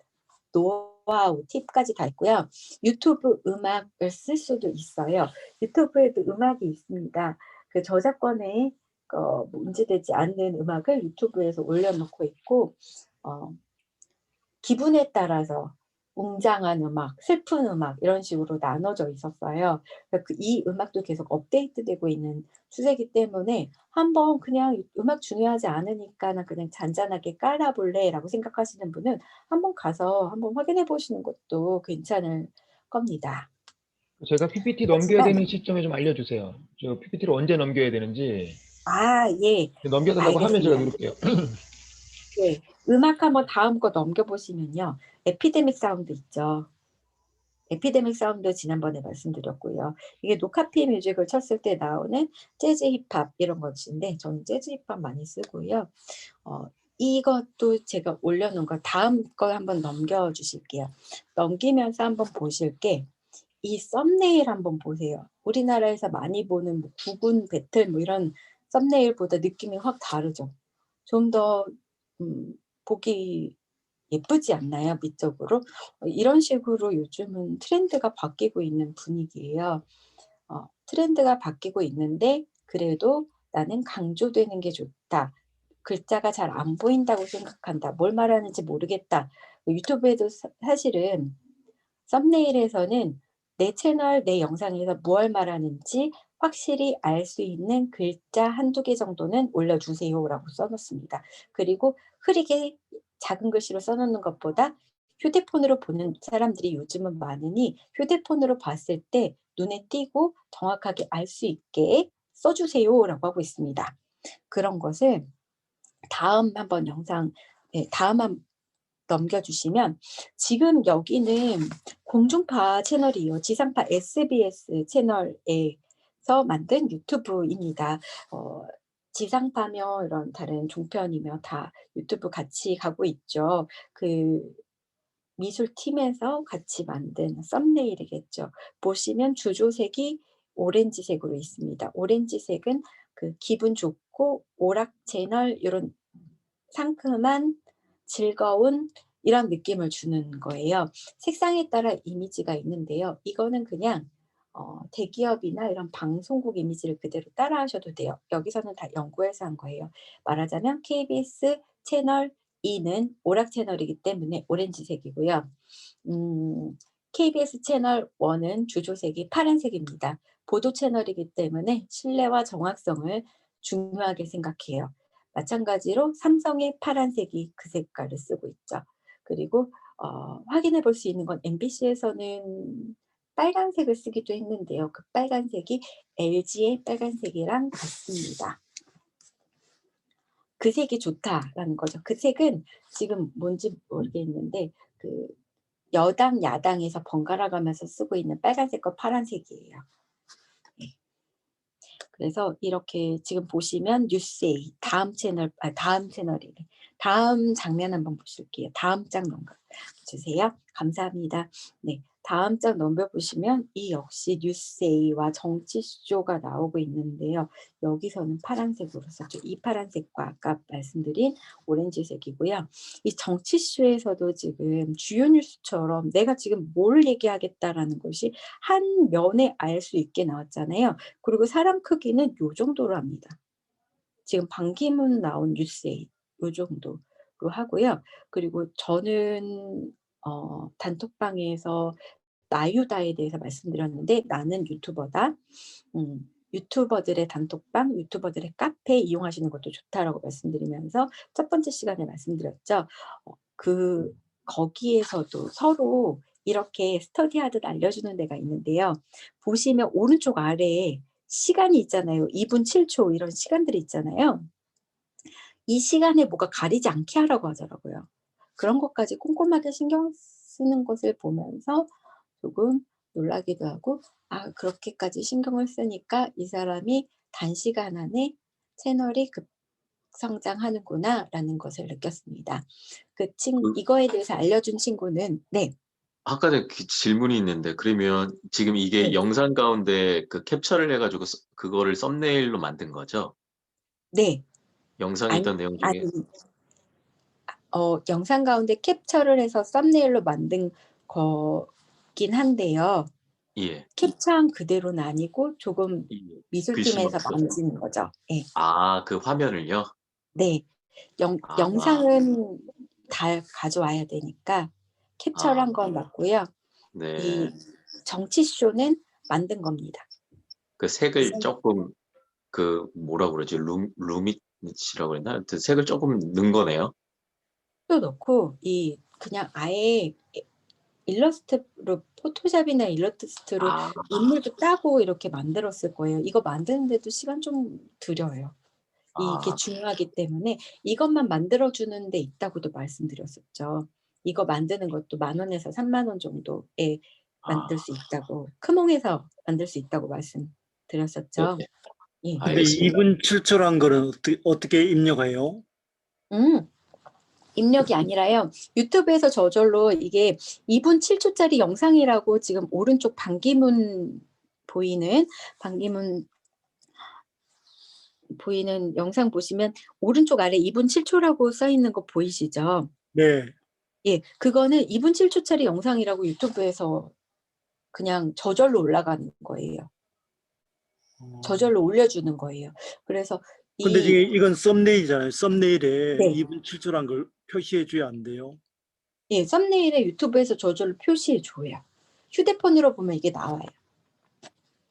노하우, 팁까지 다 있고요. 유튜브 음악을 쓸 수도 있어요. 유튜브에도 음악이 있습니다. 그 저작권에 문제되지 않는 음악을 유튜브에서 올려놓고 있고 기분에 따라서 웅장한 음악, 슬픈 음악 이런 식으로 나눠져 있었어요. 그러니까 이 음악도 계속 업데이트되고 있는 추세이기 때문에 한번 그냥 '음악 중요하지 않으니까 나 그냥 잔잔하게 깔아 볼래.'라고 생각하시는 분은 한번 가서 한번 확인해 보시는 것도 괜찮을 겁니다. 제가 PPT 넘겨야 하지만 되는 시점에 좀 알려주세요. 저 PPT를 언제 넘겨야 되는지. 예. 넘겨달라고 하면 제가 알겠습니다. 누를게요. 네. 음악 한번 다음 거 넘겨 보시면요. 에피데믹 사운드 있죠. 에피데믹 사운드 지난번에 말씀드렸고요. 이게 노카피 뮤직을 쳤을 때 나오는 재즈 힙합 이런 것인데 저는 재즈 힙합 많이 쓰고요. 이것도 제가 올려놓은 거 다음 거 한번 넘겨 주실게요. 넘기면서 한번 보실 게 이 썸네일 한번 보세요. 우리나라에서 많이 보는 뭐 구군 배틀 뭐 이런 썸네일보다 느낌이 확 다르죠. 좀 더 보기 예쁘지 않나요? 미적으로? 이런 식으로 요즘은 트렌드가 바뀌고 있는 분위기예요. 트렌드가 바뀌고 있는데 그래도 '나는 강조되는 게 좋다. 글자가 잘 안 보인다고 생각한다. 뭘 말하는지 모르겠다.' 유튜브에도 사실은 썸네일에서는 내 채널, 내 영상에서 무얼 말하는지 확실히 알 수 있는 글자 한두 개 정도는 올려주세요라고 써 놓습니다. 그리고 흐리게 작은 글씨로 써 놓는 것보다 휴대폰으로 보는 사람들이 요즘은 많으니 휴대폰으로 봤을 때 눈에 띄고 정확하게 알 수 있게 써 주세요라고 하고 있습니다. 그런 것을 다음 한번 영상 다음 넘겨 주시면 지금 여기는 공중파 채널이에요. 지상파 SBS 채널에서 만든 유튜브입니다. 지상파며 이런 다른 종편이며 다 유튜브 같이 가고 있죠. 그 미술팀에서 같이 만든 썸네일이겠죠. 보시면 주조색이 오렌지색으로 있습니다. 오렌지색은 그 기분 좋고 오락 채널 요런 상큼한 즐거운 이런 느낌을 주는 거예요. 색상에 따라 이미지가 있는데요. 이거는 그냥 대기업이나 이런 방송국 이미지를 그대로 따라하셔도 돼요. 여기서는 다 연구해서 한 거예요. 말하자면 KBS 채널 E는 오락 채널이기 때문에 오렌지색이고요. KBS 채널 1은 주조색이 파란색입니다. 보도 채널이기 때문에 신뢰와 정확성을 중요하게 생각해요. 마찬가지로 삼성의 파란색이 그 색깔을 쓰고 있죠. 그리고 확인해 볼 수 있는 건 MBC에서는 빨간색을 쓰기도 했는데요. 그 빨간색이 LG의 빨간색이랑 같습니다. 그 색이 좋다라는 거죠. 그 색은 지금 뭔지 모르겠는데 그 여당, 야당에서 번갈아 가면서 쓰고 있는 빨간색과 파란색이에요. 네. 그래서 이렇게 지금 보시면 뉴스에이 다음 채널이래. 다음 장면 한번 보실게요. 다음 장 넘겨 주세요. 감사합니다. 네. 다음 장 넘겨 보시면 이 역시 뉴스에이와 정치쇼가 나오고 있는데요. 여기서는 파란색으로 썼죠. 이 파란색과 아까 말씀드린 오렌지색이고요. 이 정치쇼에서도 지금 주요 뉴스처럼 내가 지금 뭘 얘기하겠다라는 것이 한 면에 알 수 있게 나왔잖아요. 그리고 사람 크기는 요 정도로 합니다. 지금 반기문 나온 뉴스에 요 정도로 하고요. 그리고 저는 단톡방에서 나유다에 대해서 말씀드렸는데 "나는 유튜버다. 유튜버들의 단톡방, 유튜버들의 카페 이용하시는 것도 좋다."라고 말씀드리면서 첫 번째 시간에 말씀드렸죠. 거기에서도 서로 이렇게 스터디하듯 알려주는 데가 있는데요. 보시면 오른쪽 아래에 시간이 있잖아요. 2분 7초 이런 시간들이 있잖아요. 이 시간에 뭐가 가리지 않게 하라고 하더라고요. 그런 것까지 꼼꼼하게 신경 쓰는 것을 보면서 조금 놀라기도 하고 '아 그렇게까지 신경을 쓰니까 이 사람이 단시간 안에 채널이 급성장하는구나.'라는 것을 느꼈습니다. 그 이거에 대해서 알려준 친구는 네. 아까 전에 질문이 있는데 그러면 지금 이게 네. 영상 가운데 그 캡처를 해 가지고 그거를 썸네일로 만든 거죠? 네. 영상에 아니 있던 내용 아니 중에? 영상 가운데 캡처를 해서 썸네일로 만든 거긴 한데요. 예. 캡처한 그대로는 아니고 조금 예. 미술팀에서 글씨만큼. 만진 거죠. 예. 그 화면을요? 네. 아. 영상은 다 가져와야 되니까 캡처를 한 건 맞고요. 이 네. 정치 쇼는 만든 겁니다. 그 색을 조금 뭐라고 그러지? 루밋이라고 그랬나? 하여튼 색을 조금 넣은 거네요. 또 넣고 그냥 아예 일러스트로 포토샵이나 일러스트로 아. 인물도 따고 이렇게 만들었을 거예요. 이거 만드는데도 시간 좀 들여요. 이게 아. 중요하기 때문에 이것만 만들어 주는 데 있다고도 말씀드렸었죠. 이거 만드는 것도 10,000원에서 30,000원 정도에 만들 수 있다고, 크몽에서 만들 수 있다고 말씀드렸었죠. 네. 예. 근데 알겠습니다. 2분 7초란 거는 어떻게 입력해요? 입력이 아니라요. 유튜브에서 저절로 이게 2분 7초짜리 영상이라고 지금 오른쪽 반기문 보이는 영상 보시면 오른쪽 아래 2분 7초라고 써 있는 거 보이시죠? 네. 예, 그거는 2분 7초짜리 영상이라고 유튜브에서 그냥 저절로 올라가는 거예요. 저절로 올려주는 거예요. 그래서 근데 지금 이건 썸네일이잖아요. 썸네일에 네. 2분 7초란 걸 표시해 줘야 안 돼요? 예, 썸네일에 유튜브에서 저절로 표시해 줘요. 휴대폰으로 보면 이게 나와요.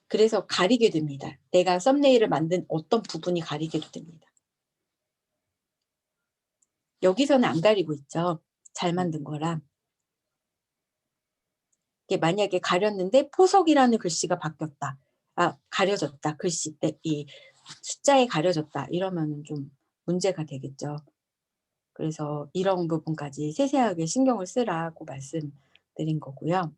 그래서 가리게 됩니다. 내가 썸네일을 만든 어떤 부분이 가리게도 됩니다. 여기서는 안 가리고 있죠. 잘 만든 거라. 이게 만약에 가렸는데 포석이라는 글씨가 바뀌었다. 가려졌다. 글씨 때 이 숫자에 가려졌다. 이러면 좀 문제가 되겠죠. 그래서 이런 부분까지 세세하게 신경을 쓰라고 말씀드린 거고요.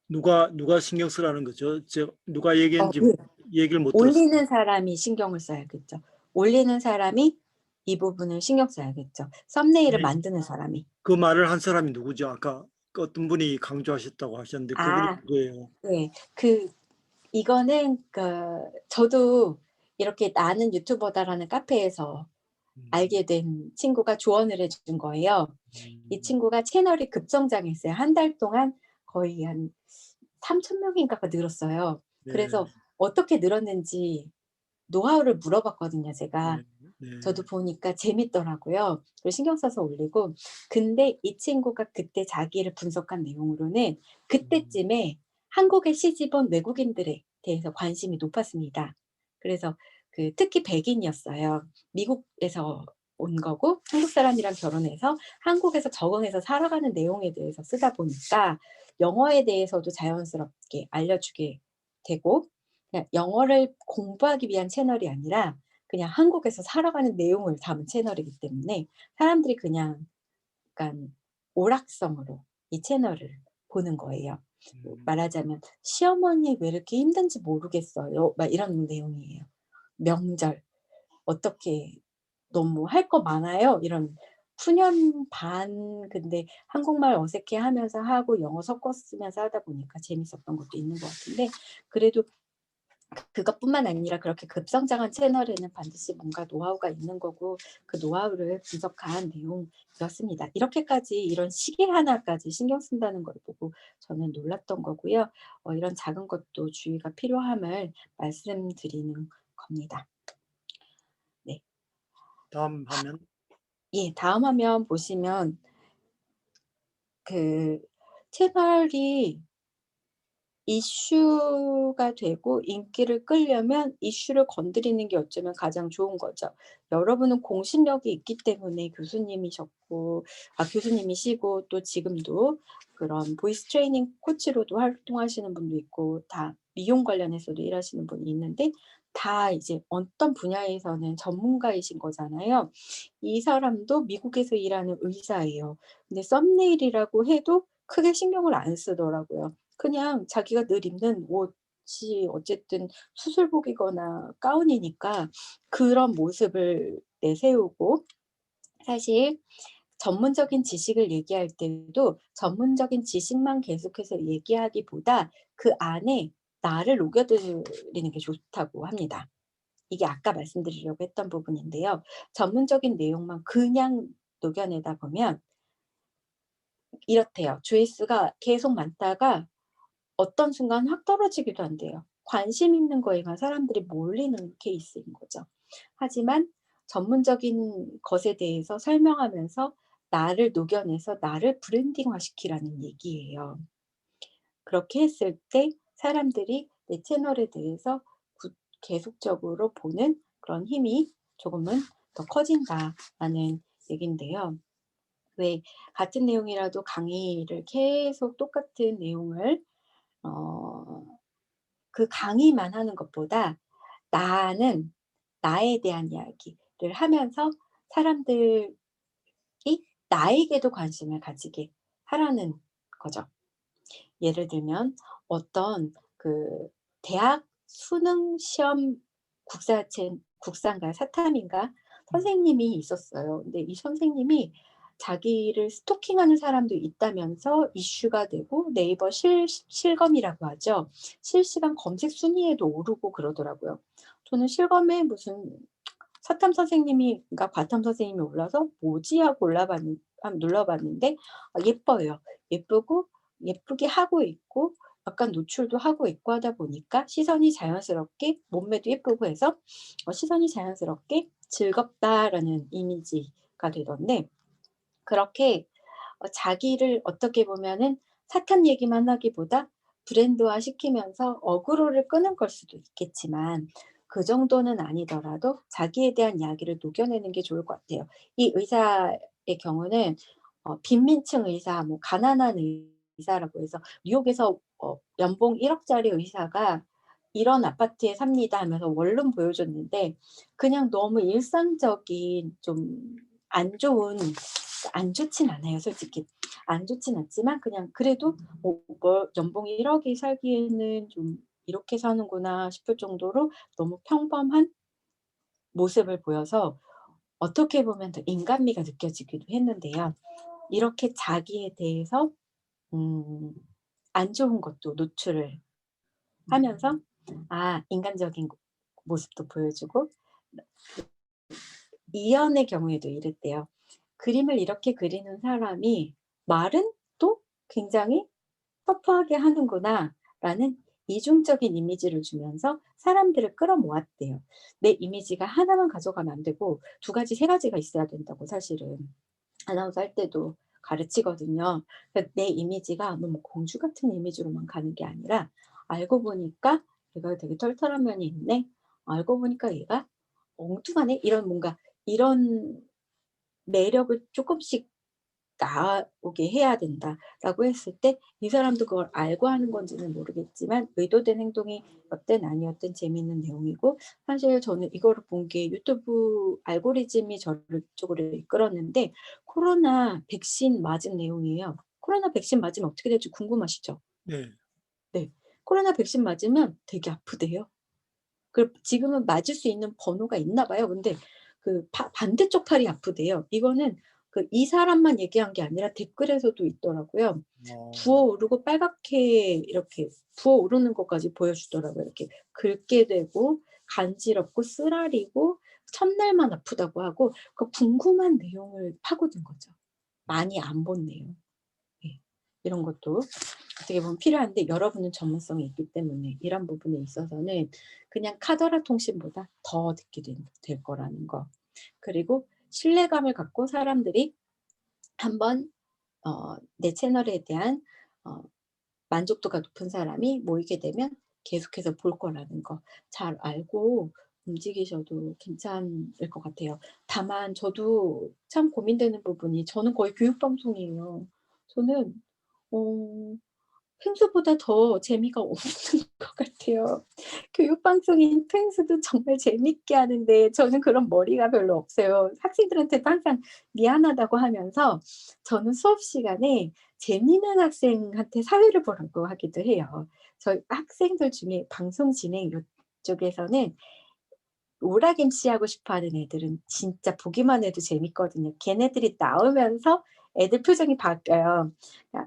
누가 신경 쓰라는 거죠? 누가 얘기했는지 네. 얘기를 못 들었어요. 올리는 사람이 신경을 써야겠죠. 올리는 사람이 이 부분을 신경 써야겠죠. 썸네일을 네. 만드는 사람이. 그 말을 한 사람이 누구죠? 아까 어떤 분이 강조하셨다고 하셨는데 그분이 누구예요? 네. 이거는 저도 이렇게 나는 유튜버다라는 카페에서 알게 된 친구가 조언을 해준 거예요. 이 친구가 채널이 급성장했어요. 한 달 동안 거의 한 3,000명인가가 늘었어요. 네. 그래서 어떻게 늘었는지 노하우를 물어봤거든요, 제가. 네. 저도 보니까 재밌더라고요. 그래서 신경 써서 올리고. 근데 이 친구가 그때 자기를 분석한 내용으로는 그때쯤에 한국에 시집온 외국인들에 대해서 관심이 높았습니다. 그래서 특히 백인이었어요. 미국에서 온 거고 한국 사람이랑 결혼해서 한국에서 적응해서 살아가는 내용에 대해서 쓰다 보니까 영어에 대해서도 자연스럽게 알려주게 되고, 그냥 영어를 공부하기 위한 채널이 아니라 그냥 한국에서 살아가는 내용을 담은 채널이기 때문에 사람들이 그냥 약간 오락성으로 이 채널을 보는 거예요. 말하자면 "시어머니 왜 이렇게 힘든지 모르겠어요." 막 이런 내용이에요. 명절 어떻게 너무 할 거 많아요. 이런 푸념 반, 근데 한국말 어색해하면서 하고 영어 섞어 쓰면서 하다 보니까 재밌었던 것도 있는 것 같은데, 그래도 그것뿐만 아니라 그렇게 급성장한 채널에는 반드시 뭔가 노하우가 있는 거고 그 노하우를 분석한 내용이었습니다. 이렇게까지 이런 시계 하나까지 신경 쓴다는 걸 보고 저는 놀랐던 거고요. 이런 작은 것도 주의가 필요함을 말씀드리는 겁니다. 네. 다음 화면. 예, 다음 화면 보시면 채널이 이슈가 되고 인기를 끌려면 이슈를 건드리는 게 어쩌면 가장 좋은 거죠. 여러분은 공신력이 있기 때문에 교수님이시고 또 지금도 그런 보이스 트레이닝 코치로도 활동하시는 분도 있고 다 미용 관련해서도 일하시는 분이 있는데 다 이제 어떤 분야에서는 전문가이신 거잖아요. 이 사람도 미국에서 일하는 의사예요. 근데 썸네일이라고 해도 크게 신경을 안 쓰더라고요. 그냥 자기가 늘 입는 옷이 어쨌든 수술복이거나 가운이니까 그런 모습을 내세우고, 사실 전문적인 지식을 얘기할 때도 전문적인 지식만 계속해서 얘기하기보다 그 안에 나를 녹여드리는 게 좋다고 합니다. 이게 아까 말씀드리려고 했던 부분인데요. 전문적인 내용만 그냥 녹여내다 보면 이렇대요. 조회수가 계속 많다가 어떤 순간 확 떨어지기도 한대요. 관심 있는 거에만 사람들이 몰리는 케이스인 거죠. 하지만 전문적인 것에 대해서 설명하면서 나를 녹여내서 나를 브랜딩화시키라는 얘기예요. 그렇게 했을 때 사람들이 내 채널에 대해서 계속적으로 보는 그런 힘이 조금은 더 커진다라는 얘긴데요. 왜 같은 내용이라도 강의를 계속 똑같은 내용을 그 강의만 하는 것보다 나는 나에 대한 이야기를 하면서 사람들이 나에게도 관심을 가지게 하라는 거죠. 예를 들면 어떤 그 대학 수능 시험 국산가 사탐인가 선생님이 있었어요. 근데 이 선생님이 자기를 스토킹하는 사람도 있다면서 이슈가 되고 네이버 실검이라고 하죠. 실시간 검색 순위에도 오르고 그러더라고요. 저는 실검에 무슨 사탐 선생님인가 과탐 선생님이 올라서 뭐지 하고 눌러봤는데 예뻐요. 예쁘고 예쁘게 하고 있고 약간 노출도 하고 있고 하다 보니까 시선이 자연스럽게 몸매도 예쁘고 해서 시선이 자연스럽게 즐겁다라는 이미지가 되던데 그렇게 자기를 어떻게 보면은 사탐 얘기만 하기보다 브랜드화 시키면서 어그로를 끄는 걸 수도 있겠지만 그 정도는 아니더라도 자기에 대한 이야기를 녹여내는 게 좋을 것 같아요. 이 의사의 경우는 빈민층 의사, 뭐 가난한 의사라고 해서 뉴욕에서 연봉 1억짜리 의사가 이런 아파트에 삽니다 하면서 원룸 보여줬는데 그냥 너무 일상적인 좀 안 좋진 않아요, 솔직히. 안 좋진 않지만 그냥 그래도 뭐 연봉 1억이 살기에는 좀 이렇게 사는구나 싶을 정도로 너무 평범한 모습을 보여서 어떻게 보면 더 인간미가 느껴지기도 했는데요. 이렇게 자기에 대해서 안 좋은 것도 노출을 하면서 인간적인 모습도 보여주고 이연의 경우에도 이랬대요. 그림을 이렇게 그리는 사람이 말은 또 굉장히 터프하게 하는구나라는 이중적인 이미지를 주면서 사람들을 끌어모았대요. 내 이미지가 하나만 가져가면 안 되고 2가지, 3가지가 있어야 된다고 사실은 아나운서 할 때도 가르치거든요. 그러니까 내 이미지가 너무 공주 같은 이미지로만 가는 게 아니라 알고 보니까 얘가 되게 털털한 면이 있네. 알고 보니까 얘가 엉뚱하네. 이런 매력을 조금씩 나오게 해야 된다라고 했을 때 이 사람도 그걸 알고 하는 건지는 모르겠지만 의도된 행동이 였든 아니었든 재미있는 내용이고 사실 저는 이거를 본 게 유튜브 알고리즘이 저를 이쪽으로 이끌었는데 코로나 백신 맞은 내용이에요. 코로나 백신 맞으면 어떻게 될지 궁금하시죠? 네. 네. 코로나 백신 맞으면 되게 아프대요. 지금은 맞을 수 있는 번호가 있나 봐요. 근데 반대쪽 팔이 아프대요. 이거는 이 사람만 얘기한 게 아니라 댓글에서도 있더라고요. 부어오르고 빨갛게 이렇게 부어오르는 것까지 보여주더라고요. 이렇게 긁게 되고 간지럽고 쓰라리고 첫날만 아프다고 하고 궁금한 내용을 파고든 거죠. 많이 안 본 내용. 네. 이런 것도 어떻게 보면 필요한데 여러분은 전문성이 있기 때문에 이런 부분에 있어서는 그냥 카더라 통신보다 더 듣게 될 거라는 거. 그리고 신뢰감을 갖고 사람들이 한번 내 채널에 대한 만족도가 높은 사람이 모이게 되면 계속해서 볼 거라는 거 잘 알고 움직이셔도 괜찮을 것 같아요. 다만 저도 참 고민되는 부분이 저는 거의 교육방송이에요. 저는 펭수보다 더 재미가 없는 것 같아요. 교육방송인 펭수도 정말 재밌게 하는데 저는 그런 머리가 별로 없어요. 학생들한테도 항상 미안하다고 하면서 저는 수업 시간에 재미있는 학생한테 사회를 보라고 하기도 해요. 저희 학생들 중에 방송 진행 이쪽에서는 오락 MC 하고 싶어하는 애들은 진짜 보기만 해도 재밌거든요. 걔네들이 나오면서 애들 표정이 바뀌어요.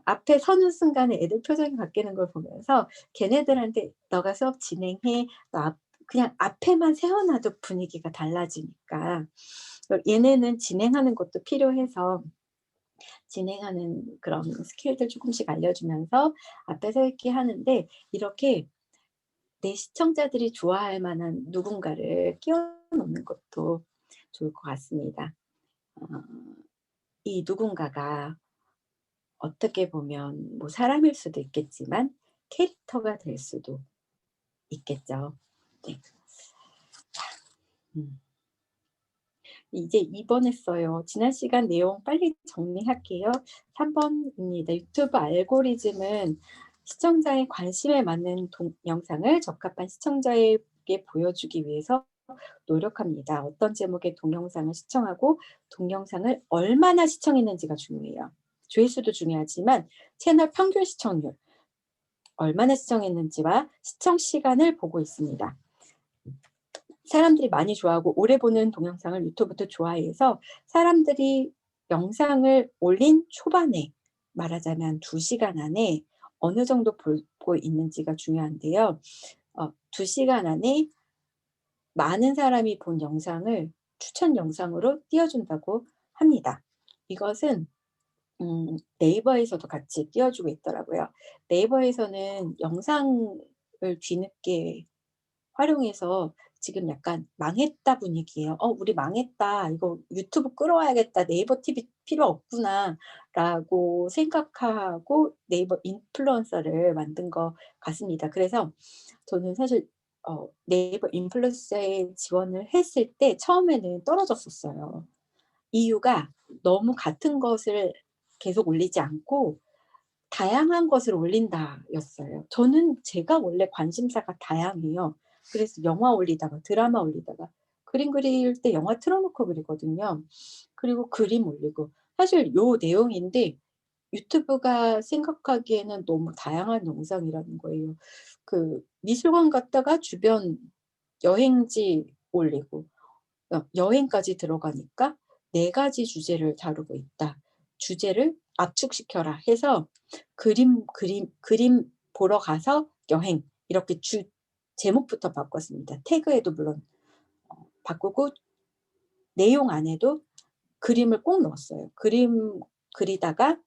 앞에 서는 순간에 애들 표정이 바뀌는 걸 보면서 걔네들한테 "너가 수업 진행해." 그냥 앞에만 세워놔도 분위기가 달라지니까 얘네는 진행하는 것도 필요해서 진행하는 그런 스킬들 조금씩 알려주면서 앞에 서 있게 하는데 이렇게 내 시청자들이 좋아할 만한 누군가를 끼워 넣는 것도 좋을 것 같습니다. 이 누군가가 어떻게 보면 뭐 사람일 수도 있겠지만 캐릭터가 될 수도 있겠죠. 네. 이제 2번 했어요. 지난 시간 내용 빨리 정리할게요. 3번입니다. 유튜브 알고리즘은 시청자의 관심에 맞는 영상을 적합한 시청자에게 보여주기 위해서 노력합니다. 어떤 제목의 동영상을 시청하고 동영상을 얼마나 시청했는지가 중요해요. 조회수도 중요하지만 채널 평균 시청률, 얼마나 시청했는지와 시청 시간을 보고 있습니다. 사람들이 많이 좋아하고 오래 보는 동영상을 유튜브도 좋아해서 사람들이 영상을 올린 초반에 말하자면 2시간 안에 어느 정도 보고 있는지가 중요한데요. 2시간 안에 많은 사람이 본 영상을 추천 영상으로 띄워준다고 합니다. 이것은 네이버에서도 같이 띄워주고 있더라고요. 네이버에서는 영상을 뒤늦게 활용해서 지금 약간 망했다 분위기예요. 우리 망했다. 이거 유튜브 끌어와야겠다. 네이버 TV 필요 없구나. 라고 생각하고 네이버 인플루언서를 만든 것 같습니다. 그래서 저는 사실 네이버 인플루언서에 지원을 했을 때 처음에는 떨어졌었어요. 이유가 너무 같은 것을 계속 올리지 않고 다양한 것을 올린다였어요. 제가 원래 관심사가 다양해요. 그래서 영화 올리다가 드라마 올리다가 그림 그릴 때 영화 틀어놓고 그리거든요. 그리고 그림 올리고 사실 요 내용인데 유튜브가 생각하기에는 너무 다양한 영상이라는 거예요. 그 미술관 갔다가 주변 여행지 올리고 여행까지 들어가니까 4가지 주제를 다루고 있다. 주제를 압축시켜라 해서 그림 보러 가서 여행 이렇게 제목부터 바꿨습니다. 태그에도 물론 바꾸고 내용 안에도 그림을 꼭 넣었어요. 그림 그리다가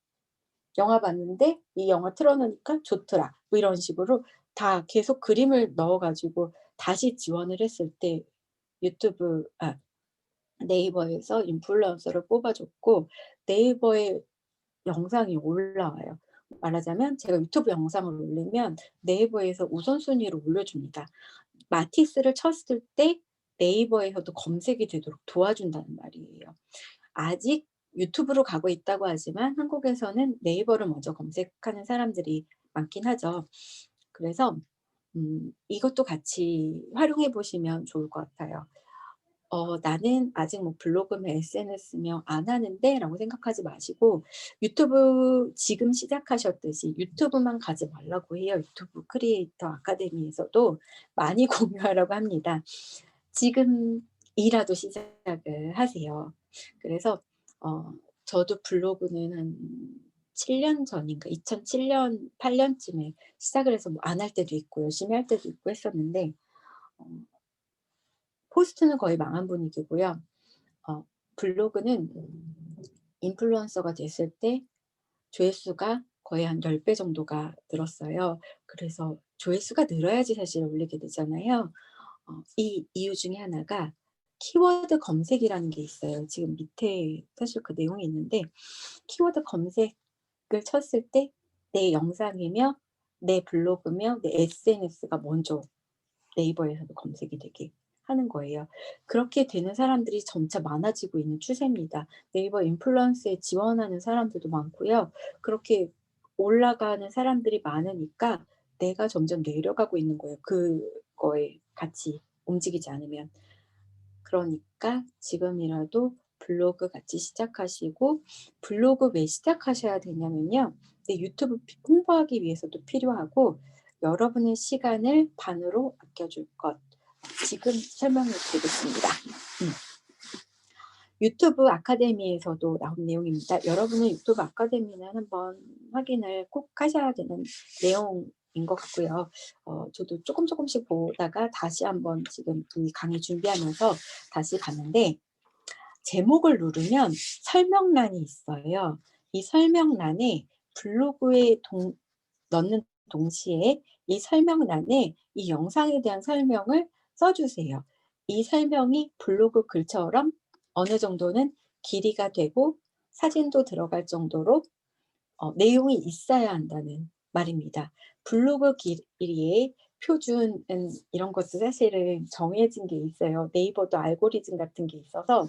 영화 봤는데 이 영화 틀어놓으니까 좋더라. 뭐 이런 식으로 다 계속 그림을 넣어가지고 다시 지원을 했을 때 네이버에서 인플루언서를 뽑아줬고 네이버에 영상이 올라와요. 말하자면 제가 유튜브 영상을 올리면 네이버에서 우선순위로 올려줍니다. 마티스를 쳤을 때 네이버에서도 검색이 되도록 도와준다는 말이에요. 아직 유튜브로 가고 있다고 하지만 한국에서는 네이버를 먼저 검색하는 사람들이 많긴 하죠. 그래서 이것도 같이 활용해 보시면 좋을 것 같아요. 나는 아직 뭐 블로그며 SNS며 안 하는데 라고 생각하지 마시고 유튜브 지금 시작하셨듯이 유튜브만 가지 말라고 해요. 유튜브 크리에이터 아카데미에서도 많이 공유하라고 합니다. 지금이라도 시작을 하세요. 그래서 저도 블로그는 한 7년 전인가 2007년 8년쯤에 시작을 해서 뭐 안 할 때도 있고 열심히 할 때도 있고 했었는데 포스트는 거의 망한 분위기고요. 블로그는 인플루언서가 됐을 때 조회수가 거의 한 10배 정도가 늘었어요. 그래서 조회수가 늘어야지 사실 올리게 되잖아요. 이 이유 중에 하나가 키워드 검색이라는 게 있어요. 지금 밑에 사실 그 내용이 있는데 키워드 검색을 쳤을 때 내 영상이며 내 블로그며 내 SNS가 먼저 네이버에서도 검색이 되게 하는 거예요. 그렇게 되는 사람들이 점차 많아지고 있는 추세입니다. 네이버 인플루언서에 지원하는 사람들도 많고요. 그렇게 올라가는 사람들이 많으니까 내가 점점 내려가고 있는 거예요. 그거에 같이 움직이지 않으면. 그러니까 지금이라도 블로그 같이 시작하시고 블로그 왜 시작하셔야 되냐면요. 내 유튜브 홍보하기 위해서도 필요하고 여러분의 시간을 반으로 아껴줄 것. 지금 설명해 드리겠습니다. 유튜브 아카데미에서도 나온 내용입니다. 여러분의 유튜브 아카데미는 한번 확인을 꼭 하셔야 되는 내용인 것 같고요. 저도 조금씩 보다가 다시 한번 지금 이 강의 준비하면서 다시 봤는데 제목을 누르면 설명란이 있어요. 이 설명란에 블로그에 넣는 동시에 이 설명란에 이 영상에 대한 설명을 써주세요. 이 설명이 블로그 글처럼 어느 정도는 길이가 되고 사진도 들어갈 정도로 내용이 있어야 한다는 말입니다. 블로그 길이의 표준은 이런 것도 사실은 정해진 게 있어요. 네이버도 알고리즘 같은 게 있어서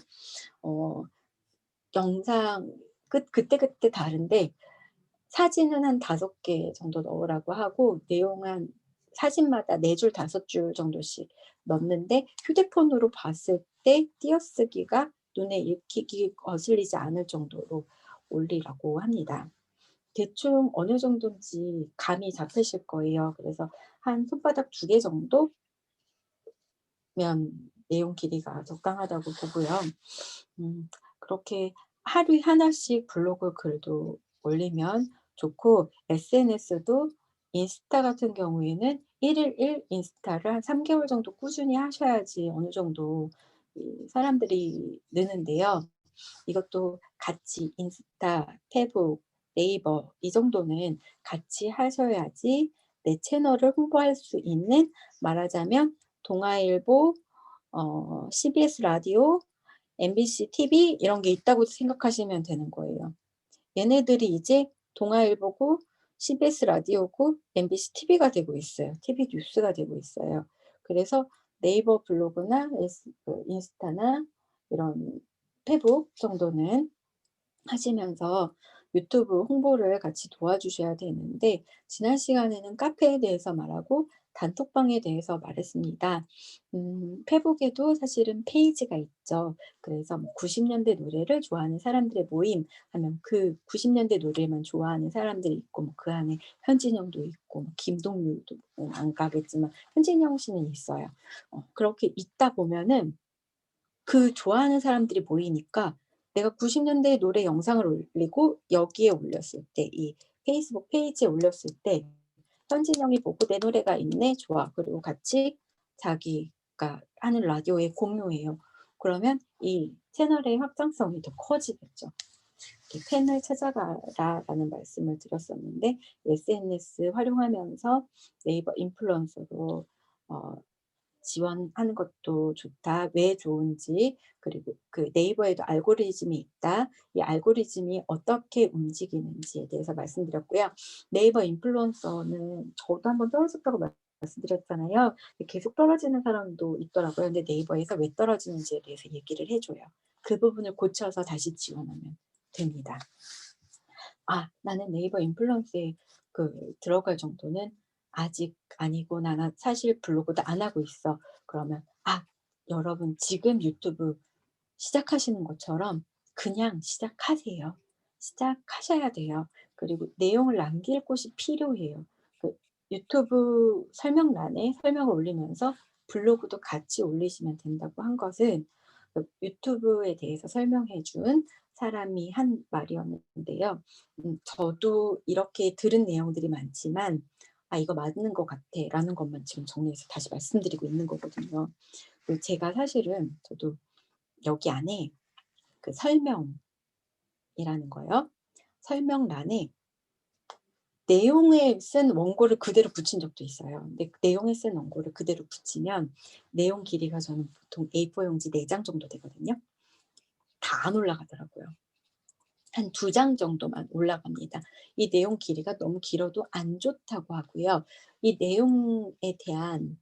영상 그때그때 다른데 사진은 한 5개 정도 넣으라고 하고 내용 한 사진마다 4줄, 5줄 정도씩 넣는데 휴대폰으로 봤을 때 띄어쓰기가 눈에 익히기 거슬리지 않을 정도로 올리라고 합니다. 대충 어느 정도인지 감이 잡히실 거예요. 그래서 한 손바닥 2개 정도면 내용 길이가 적당하다고 보고요. 그렇게 하루에 하나씩 블로그 글도 올리면 좋고 SNS도 인스타 같은 경우에는 1일 1 인스타를 한 3개월 정도 꾸준히 하셔야지 어느 정도 사람들이 느는데요. 이것도 같이 인스타, 페북, 네이버 이 정도는 같이 하셔야지 내 채널을 홍보할 수 있는 말하자면 동아일보, CBS 라디오, MBC TV 이런 게 있다고 생각하시면 되는 거예요. 얘네들이 이제 동아일보고 CBS 라디오고 MBC TV가 되고 있어요. TV 뉴스가 되고 있어요. 그래서 네이버 블로그나 인스타나 이런 페북 정도는 하시면서 유튜브 홍보를 같이 도와주셔야 되는데 지난 시간에는 카페에 대해서 말하고 단톡방에 대해서 말했습니다. 페북에도 사실은 페이지가 있죠. 그래서 90년대 노래를 좋아하는 사람들의 모임 하면 그 90년대 노래만 좋아하는 사람들이 있고 그 안에 현진영도 있고 김동률도 안 가겠지만 현진영 씨는 있어요. 그렇게 있다 보면은 그 좋아하는 사람들이 모이니까 내가 90년대 노래 영상을 올리고 여기에 올렸을 때 이 페이스북 페이지에 올렸을 때 현진영이 보고 '내 노래가 있네. 좋아.' 그리고 같이 자기가 하는 라디오에 공유해요. 그러면 이 채널의 확장성이 더 커지겠죠. 이렇게 "팬을 찾아가라."라는 말씀을 드렸었는데 SNS 활용하면서 네이버 인플루언서로 지원하는 것도 좋다. 왜 좋은지 그리고 그 네이버에도 알고리즘이 있다. 이 알고리즘이 어떻게 움직이는지에 대해서 말씀드렸고요. 네이버 인플루언서는 저도 한번 떨어졌다고 말씀드렸잖아요. 계속 떨어지는 사람도 있더라고요. 근데 네이버에서 왜 떨어지는지에 대해서 얘기를 해줘요. 그 부분을 고쳐서 다시 지원하면 됩니다. 나는 네이버 인플루언서에 들어갈 정도는 아직 아니고 나는 사실 블로그도 안 하고 있어. 그러면 여러분 지금 유튜브 시작하시는 것처럼 그냥 시작하세요. 시작하셔야 돼요. 그리고 내용을 남길 곳이 필요해요. 유튜브 설명란에 설명을 올리면서 블로그도 같이 올리시면 된다고 한 것은 유튜브에 대해서 설명해 준 사람이 한 말이었는데요. 저도 이렇게 들은 내용들이 많지만 이거 맞는 것 같아라는 것만 지금 정리해서 다시 말씀드리고 있는 거거든요. 그리고 제가 사실은 저도 여기 안에 그 설명이라는 거요. 설명란에 내용에 쓴 원고를 그대로 붙인 적도 있어요. 근데 그 내용에 쓴 원고를 그대로 붙이면 내용 길이가 저는 보통 A4 용지 4장 정도 되거든요. 다 안 올라가더라고요. 한 2장 정도만 올라갑니다. 이 내용 길이가 너무 길어도 안 좋다고 하고요. 이 내용에 대한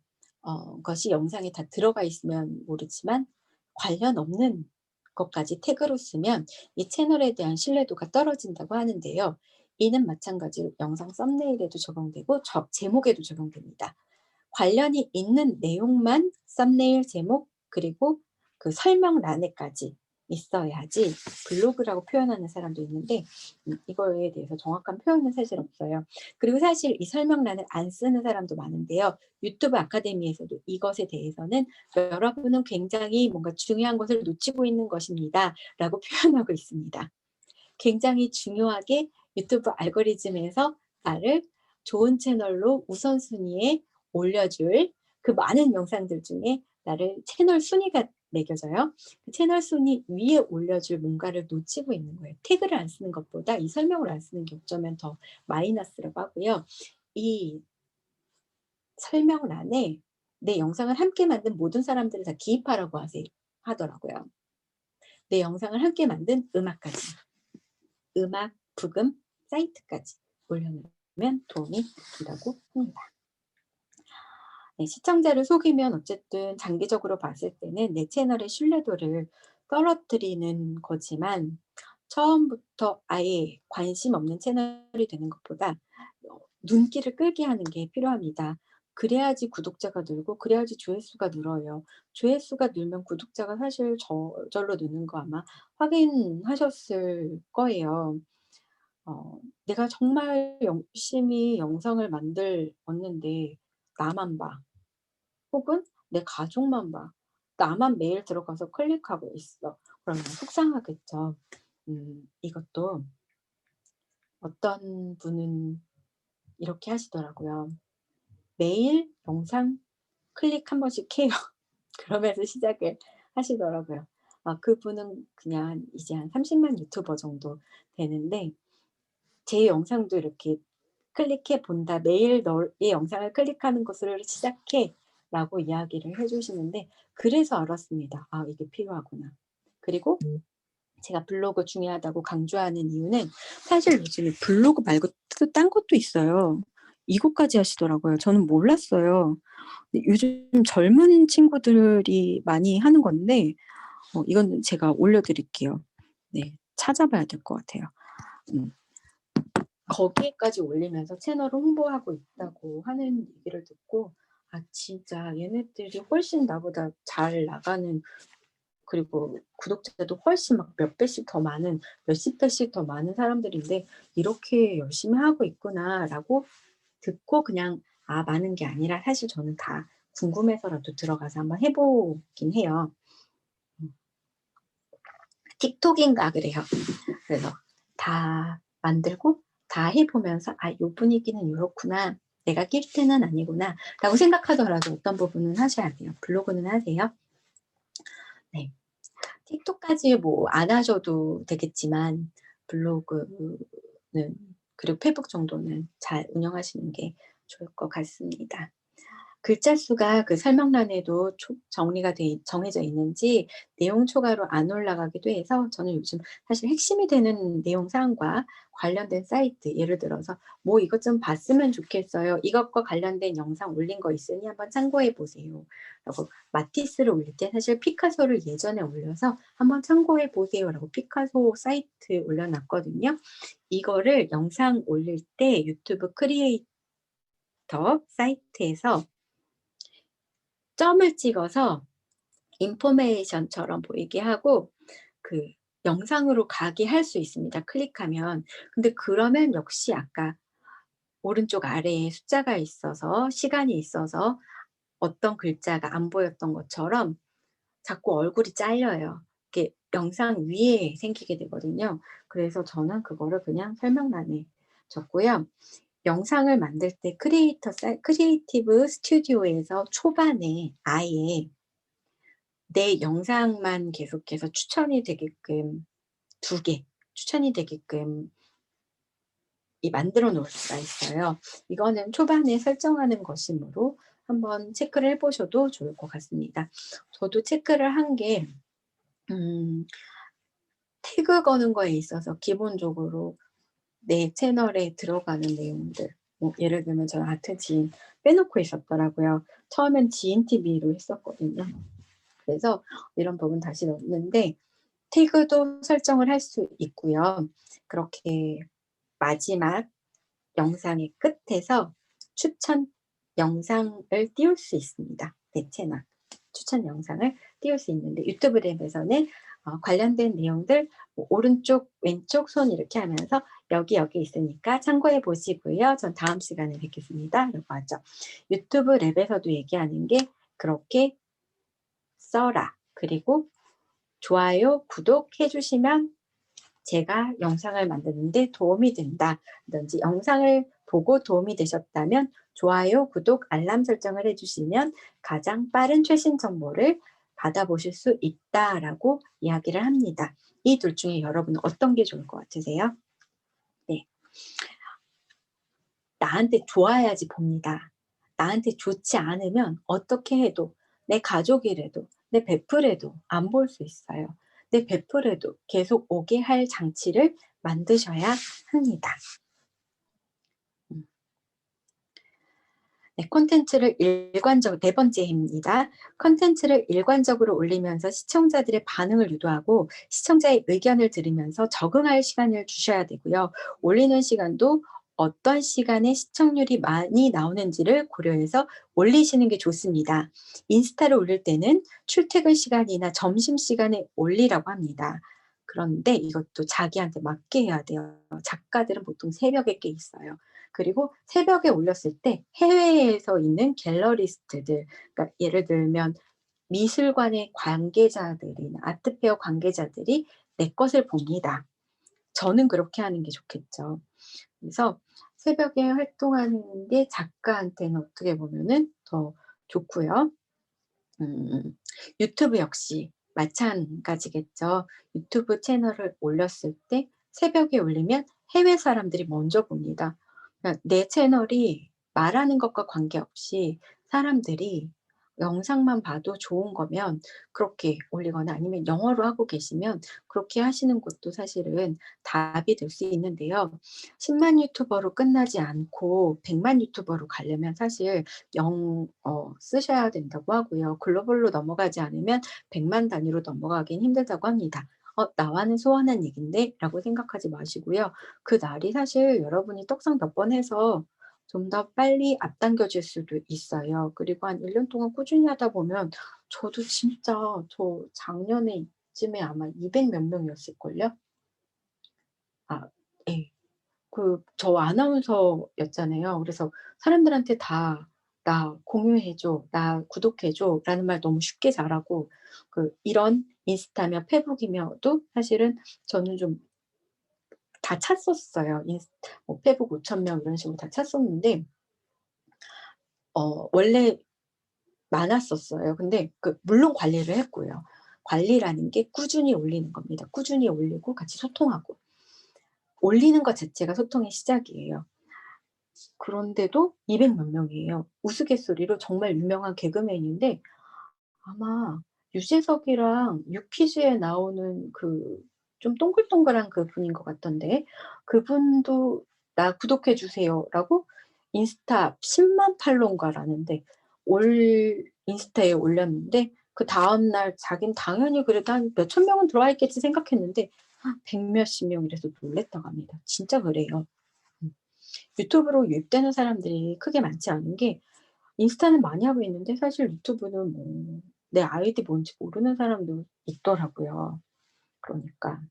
것이 영상에 다 들어가 있으면 모르지만 관련 없는 것까지 태그로 쓰면 이 채널에 대한 신뢰도가 떨어진다고 하는데요. 이는 마찬가지로 영상 썸네일에도 적용되고 제목에도 적용됩니다. 관련이 있는 내용만 썸네일 제목 그리고 그 설명란에까지 있어야지 블로그라고 표현하는 사람도 있는데 이거에 대해서 정확한 표현은 사실 없어요. 그리고 사실 이 설명란을 안 쓰는 사람도 많은데요. 유튜브 아카데미에서도 이것에 대해서는 여러분은 굉장히 뭔가 중요한 것을 놓치고 있는 것입니다. 라고 표현하고 있습니다. 굉장히 중요하게 유튜브 알고리즘에서 나를 좋은 채널로 우선순위에 올려줄 그 많은 영상들 중에 나를 채널 순위가 매겨져요. 그 채널 순위 위에 올려줄 뭔가를 놓치고 있는 거예요. 태그를 안 쓰는 것보다 이 설명을 안 쓰는 게 어쩌면 더 마이너스라고 하고요. 이 설명란에 내 영상을 함께 만든 모든 사람들을 다 기입하라고 하더라고요. 내 영상을 함께 만든 음악까지. 음악, 부금, 사이트까지 올려놓으면 도움이 된다고 합니다. 네, 시청자를 속이면 어쨌든 장기적으로 봤을 때는 내 채널의 신뢰도를 떨어뜨리는 거지만 처음부터 아예 관심 없는 채널이 되는 것보다 눈길을 끌게 하는 게 필요합니다. 그래야지 구독자가 늘고 그래야지 조회수가 늘어요. 조회수가 늘면 구독자가 사실 저절로 느는 거 아마 확인하셨을 거예요. 내가 정말 열심히 영상을 만들었는데 나만 봐. 혹은 내 가족만 봐. 나만 매일 들어가서 클릭하고 있어. 그러면 속상하겠죠. 이것도 어떤 분은 이렇게 하시더라고요. 매일 영상 클릭 한 번씩 해요. 그러면서 시작을 하시더라고요. 그분은 그냥 이제 한 30만 유튜버 정도 되는데 제 영상도 이렇게 클릭해 본다. 매일 너의 영상을 클릭하는 것으로 시작해 라고 이야기를 해주시는데 그래서 알았습니다. 이게 필요하구나. 그리고 제가 블로그 중요하다고 강조하는 이유는 사실 요즘에 블로그 말고 또 딴 것도 있어요. 이것까지 하시더라고요. 저는 몰랐어요. 요즘 젊은 친구들이 많이 하는 건데 이건 제가 올려드릴게요. 네, 찾아봐야 될 것 같아요. 거기에까지 올리면서 채널을 홍보하고 있다고 하는 얘기를 듣고 진짜 얘네들이 훨씬 나보다 잘 나가는 그리고 구독자도 훨씬 막 몇 배씩 더 많은 몇십 배씩 더 많은 사람들인데 이렇게 열심히 하고 있구나라고 듣고 그냥 많은 게 아니라 사실 저는 다 궁금해서라도 들어가서 한번 해보긴 해요. 틱톡인가 그래요. 그래서 다 만들고 다 해보면서 요 분위기는 이렇구나. 내가 낄 때는 아니구나 라고 생각하더라도 어떤 부분은 하셔야 돼요. 블로그는 하세요. 네. 틱톡까지 뭐 안 하셔도 되겠지만 블로그는 그리고 페이북 정도는 잘 운영하시는 게 좋을 것 같습니다. 글자 수가 그 설명란에도 정해져 있는지 내용 초과로 안 올라가기도 해서 저는 요즘 사실 핵심이 되는 내용 사항과 관련된 사이트 예를 들어서 뭐 이것 좀 봤으면 좋겠어요. 이것과 관련된 영상 올린 거 있으니 한번 참고해 보세요. 라고 마티스를 올릴 때 사실 피카소를 예전에 올려서 한번 참고해 보세요. 라고 피카소 사이트 올려놨거든요. 이거를 영상 올릴 때 유튜브 크리에이터 사이트에서 점을 찍어서 인포메이션처럼 보이게 하고 그 영상으로 가게 할 수 있습니다. 클릭하면. 근데 그러면 역시 아까 오른쪽 아래에 숫자가 있어서 시간이 있어서 어떤 글자가 안 보였던 것처럼 자꾸 얼굴이 잘려요. 이게 영상 위에 생기게 되거든요. 그래서 저는 그거를 그냥 설명란에 적고요. 영상을 만들 때 크리에이티브 스튜디오에서 초반에 아예 내 영상만 계속해서 추천이 되게끔 2개 추천이 되게끔 만들어 놓을 수가 있어요. 이거는 초반에 설정하는 것이므로 한번 체크를 해보셔도 좋을 것 같습니다. 저도 체크를 한 게 태그 거는 거에 있어서 기본적으로 내 채널에 들어가는 내용들 예를 들면 저는 아트 지인 빼놓고 있었더라고요. 처음엔 지인 TV로 했었거든요. 그래서 이런 부분 다시 넣는데 태그도 설정을 할 수 있고요. 그렇게 마지막 영상의 끝에서 추천 영상을 띄울 수 있습니다. 내 채널 추천 영상을 띄울 수 있는데 유튜브 랩에서는 관련된 내용들 오른쪽 왼쪽 손 이렇게 하면서 여기 있으니까 참고해 보시고요. 전 다음 시간에 뵙겠습니다. 라고 하죠. 유튜브 랩에서도 얘기하는 게 그렇게 써라. 그리고 좋아요, 구독해 주시면 제가 영상을 만드는데 도움이 된다든지 영상을 보고 도움이 되셨다면 좋아요, 구독, 알람 설정을 해주시면 가장 빠른 최신 정보를 받아보실 수 있다라고 이야기를 합니다. 이 둘 중에 여러분은 어떤 게 좋을 것 같으세요? 네. 나한테 좋아야지 봅니다. 나한테 좋지 않으면 어떻게 해도 내 가족이라도 내 베프라도 안 볼 수 있어요. 내 베프라도 계속 오게 할 장치를 만드셔야 합니다. 네, 콘텐츠를 네 번째입니다. 콘텐츠를 일관적으로 올리면서 시청자들의 반응을 유도하고 시청자의 의견을 들으면서 적응할 시간을 주셔야 되고요. 올리는 시간도 어떤 시간에 시청률이 많이 나오는지를 고려해서 올리시는 게 좋습니다. 인스타를 올릴 때는 출퇴근 시간이나 점심시간에 올리라고 합니다. 그런데 이것도 자기한테 맞게 해야 돼요. 작가들은 보통 새벽에 깨 있어요. 그리고 새벽에 올렸을 때 해외에서 있는 갤러리스트들, 그러니까 예를 들면 미술관의 관계자들이나 아트페어 관계자들이 내 것을 봅니다. 저는 그렇게 하는 게 좋겠죠. 그래서 새벽에 활동하는 게 작가한테는 어떻게 보면은 더 좋고요. 유튜브 역시 마찬가지겠죠. 유튜브 채널을 올렸을 때 새벽에 올리면 해외 사람들이 먼저 봅니다. 그러니까 내 채널이 말하는 것과 관계없이 사람들이 영상만 봐도 좋은 거면 그렇게 올리거나 아니면 영어로 하고 계시면 그렇게 하시는 것도 사실은 답이 될 수 있는데요. 10만 유튜버로 끝나지 않고 100만 유튜버로 가려면 사실 쓰셔야 된다고 하고요. 글로벌로 넘어가지 않으면 100만 단위로 넘어가긴 힘들다고 합니다. 나와는 소원한 얘긴데 라고 생각하지 마시고요. 그 날이 사실 여러분이 떡상 몇 번 해서 좀 더 빨리 앞당겨질 수도 있어요. 그리고 한 1년 동안 꾸준히 하다 보면 저도 진짜 저 작년에 이쯤에 아마 200 몇 명이었을걸요? 예. 저 아나운서였잖아요. 그래서 사람들한테 다 "나 공유해 줘. 나 구독해 줘." 라는 말 너무 쉽게 잘하고 이런 인스타며 페북이며도 사실은 저는 좀 다 찼었어요. 페북 5천 명 이런 식으로 다 찼었는데 원래 많았었어요. 근데 물론 관리를 했고요. 관리라는 게 꾸준히 올리는 겁니다. 꾸준히 올리고 같이 소통하고. 올리는 것 자체가 소통의 시작이에요. 그런데도 200 몇 명이에요. 우스갯소리로 정말 유명한 개그맨인데 아마 유재석이랑 유퀴즈에 나오는 좀 동글동글한 그분인 것 같던데 그분도 "나 구독해 주세요."라고 인스타 10만 팔로우인가라는데 인스타에 올렸는데 그다음 날 자기는 당연히 그래도 한 몇천 명은 들어와 있겠지 생각했는데 100 몇십 명 이래서 놀랐다고 합니다. 진짜 그래요. 유튜브로 유입되는 사람들이 크게 많지 않은 게 인스타는 많이 하고 있는데 사실 유튜브는 뭐 내 아이디 뭔지 모르는 사람도 있더라고요. 그러니까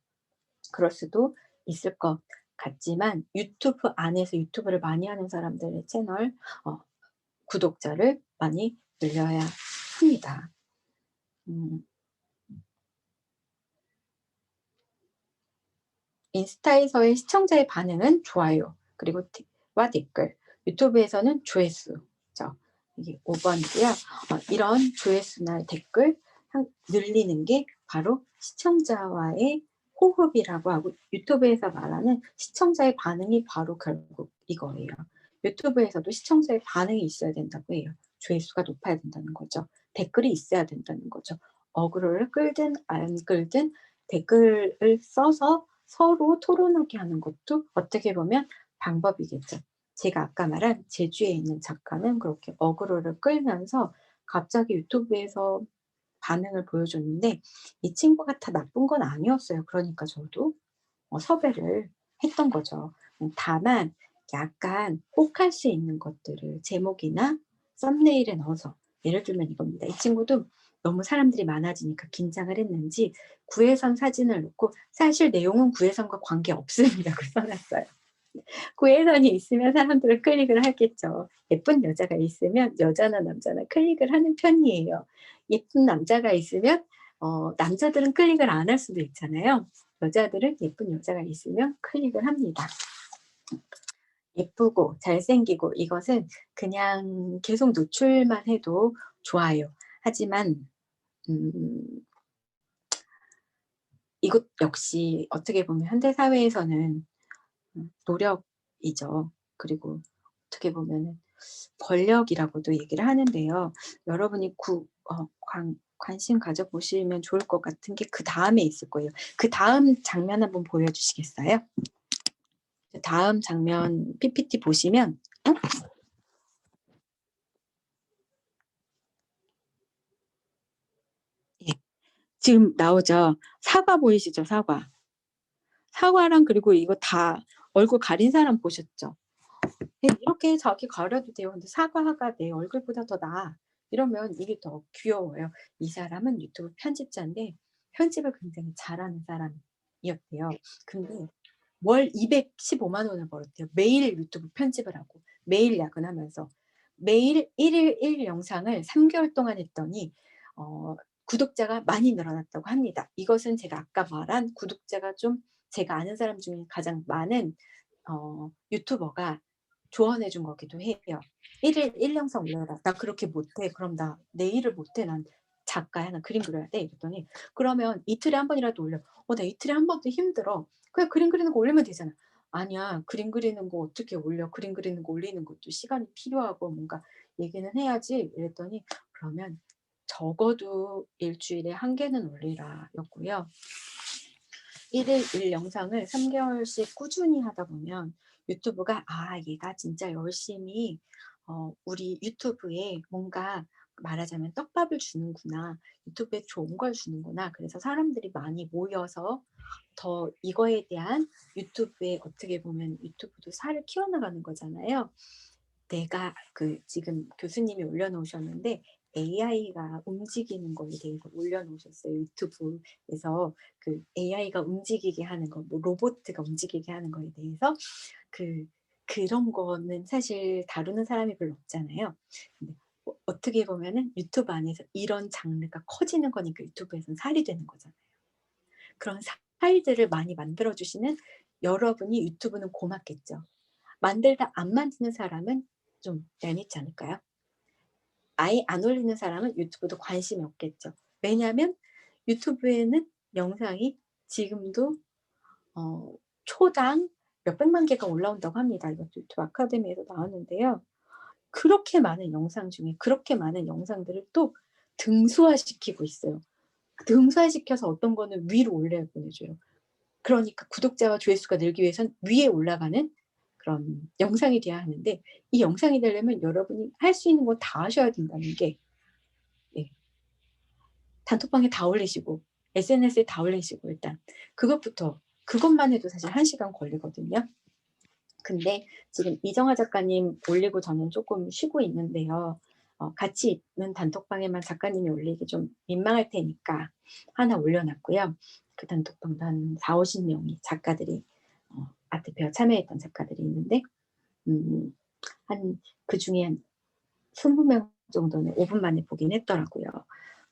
그럴 수도 있을 것 같지만 유튜브 안에서 유튜브를 많이 하는 사람들의 채널 구독자를 많이 늘려야 합니다. 인스타에서의 시청자의 반응은 좋아요. 그리고 와 댓글. 유튜브에서는 조회수죠. 이게 5번이고요. 이런 조회수나 댓글 늘리는 게 바로 시청자와의 호흡이라고 하고 유튜브에서 말하는 시청자의 반응이 바로 결국 이거예요. 유튜브에서도 시청자의 반응이 있어야 된다고 해요. 조회수가 높아야 된다는 거죠. 댓글이 있어야 된다는 거죠. 어그로를 끌든 안 끌든 댓글을 써서 서로 토론하게 하는 것도 어떻게 보면 방법이겠죠. 제가 아까 말한 제주에 있는 작가는 그렇게 어그로를 끌면서 갑자기 유튜브에서 반응을 보여줬는데 이 친구가 다 나쁜 건 아니었어요. 그러니까 저도 섭외를 했던 거죠. 다만 약간 꼭 할 수 있는 것들을 제목이나 썸네일에 넣어서 예를 들면 이겁니다. 이 친구도 너무 사람들이 많아지니까 긴장을 했는지 구혜선 사진을 넣고 사실 내용은 구혜선과 관계없습니다고 써놨어요. 구혜선이 있으면 사람들은 클릭을 하겠죠. 예쁜 여자가 있으면 여자나 남자나 클릭을 하는 편이에요. 예쁜 남자가 있으면 남자들은 클릭을 안 할 수도 있잖아요. 여자들은 예쁜 여자가 있으면 클릭을 합니다. 예쁘고 잘생기고 이것은 그냥 계속 노출만 해도 좋아요. 하지만 이것 역시 어떻게 보면 현대 사회에서는 노력이죠. 그리고 어떻게 보면은 권력이라고도 얘기를 하는데요. 여러분이 관심 가져보시면 좋을 것 같은 게 그 다음에 있을 거예요. 그 다음 장면 한번 보여주시겠어요? 그 다음 장면 PPT 보시면 예, 지금 나오죠. 사과 보이시죠? 사과. 사과랑 그리고 이거 다 얼굴 가린 사람 보셨죠? 네, 이렇게 자기 가려도 돼요. 근데 사과가 내 얼굴보다 더 나아. 이러면 이게 더 귀여워요. 이 사람은 유튜브 편집자인데 편집을 굉장히 잘하는 사람이었대요. 근데 월 215만 원을 벌었대요. 매일 유튜브 편집을 하고 매일 야근하면서 매일 1일 1 영상을 3개월 동안 했더니 구독자가 많이 늘어났다고 합니다. 이것은 제가 아까 말한 구독자가 좀 제가 아는 사람 중에 가장 많은 유튜버가 조언해 준 거기도 해요. 1일 1영상 올려라. 나 그렇게 못해. 그럼 나 내일을 못해. 난 작가야. 난 그림 그려야 돼. 이랬더니 그러면 이틀에 한 번이라도 올려. 나 이틀에 한 번도 힘들어. 그냥 그림 그리는 거 올리면 되잖아. 아니야. 그림 그리는 거 어떻게 올려. 그림 그리는 거 올리는 것도 시간이 필요하고 뭔가 얘기는 해야지. 이랬더니 그러면 적어도 일주일에 1개는 올리라 였고요. 1일 1 영상을 3개월씩 꾸준히 하다 보면 유튜브가 얘가 진짜 열심히 우리 유튜브에 뭔가 말하자면 떡밥을 주는구나. 유튜브에 좋은 걸 주는구나. 그래서 사람들이 많이 모여서 더 이거에 대한 유튜브에 어떻게 보면 유튜브도 살을 키워나가는 거잖아요. 내가 지금 교수님이 올려놓으셨는데 AI가 움직이는 거에 대해서 올려놓으셨어요. 유튜브에서 AI가 움직이게 하는 거, 뭐 로봇가 움직이게 하는 거에 대해서 그런 거는 사실 다루는 사람이 별로 없잖아요. 근데 어떻게 보면은 유튜브 안에서 이런 장르가 커지는 거니까 유튜브에서는 살이 되는 거잖아요. 그런 살들을 많이 만들어주시는 여러분이 유튜브는 고맙겠죠. 만들다 안 만드는 사람은 좀 얄밉지 않을까요? 아예 안 올리는 사람은 유튜브도 관심이 없겠죠. 왜냐하면 유튜브에는 영상이 지금도 초당 몇백만 개가 올라온다고 합니다. 이것도 유튜브 아카데미에서 나왔는데요. 그렇게 많은 영상 중에 그렇게 많은 영상들을 또 등수화시키고 있어요. 등수화시켜서 어떤 거는 위로 올려보내줘요. 그러니까 구독자와 조회수가 늘기 위해선 위에 올라가는 그런 영상이 돼야 하는데 이 영상이 되려면 여러분이 할 수 있는 거 다 하셔야 된다는 게 단톡방에 다 올리시고 SNS에 다 올리시고 일단 그것만 해도 사실 1시간 걸리거든요. 근데 지금 이정아 작가님 올리고 저는 조금 쉬고 있는데요. 같이 있는 단톡방에만 작가님이 올리기 좀 민망할 테니까 하나 올려놨고요. 그 단톡방도 한 40-50명이 작가들이 아트페어 참여했던 작가들이 있는데 그 중에 한 20명 정도는 5분 만에 보긴 했더라고요.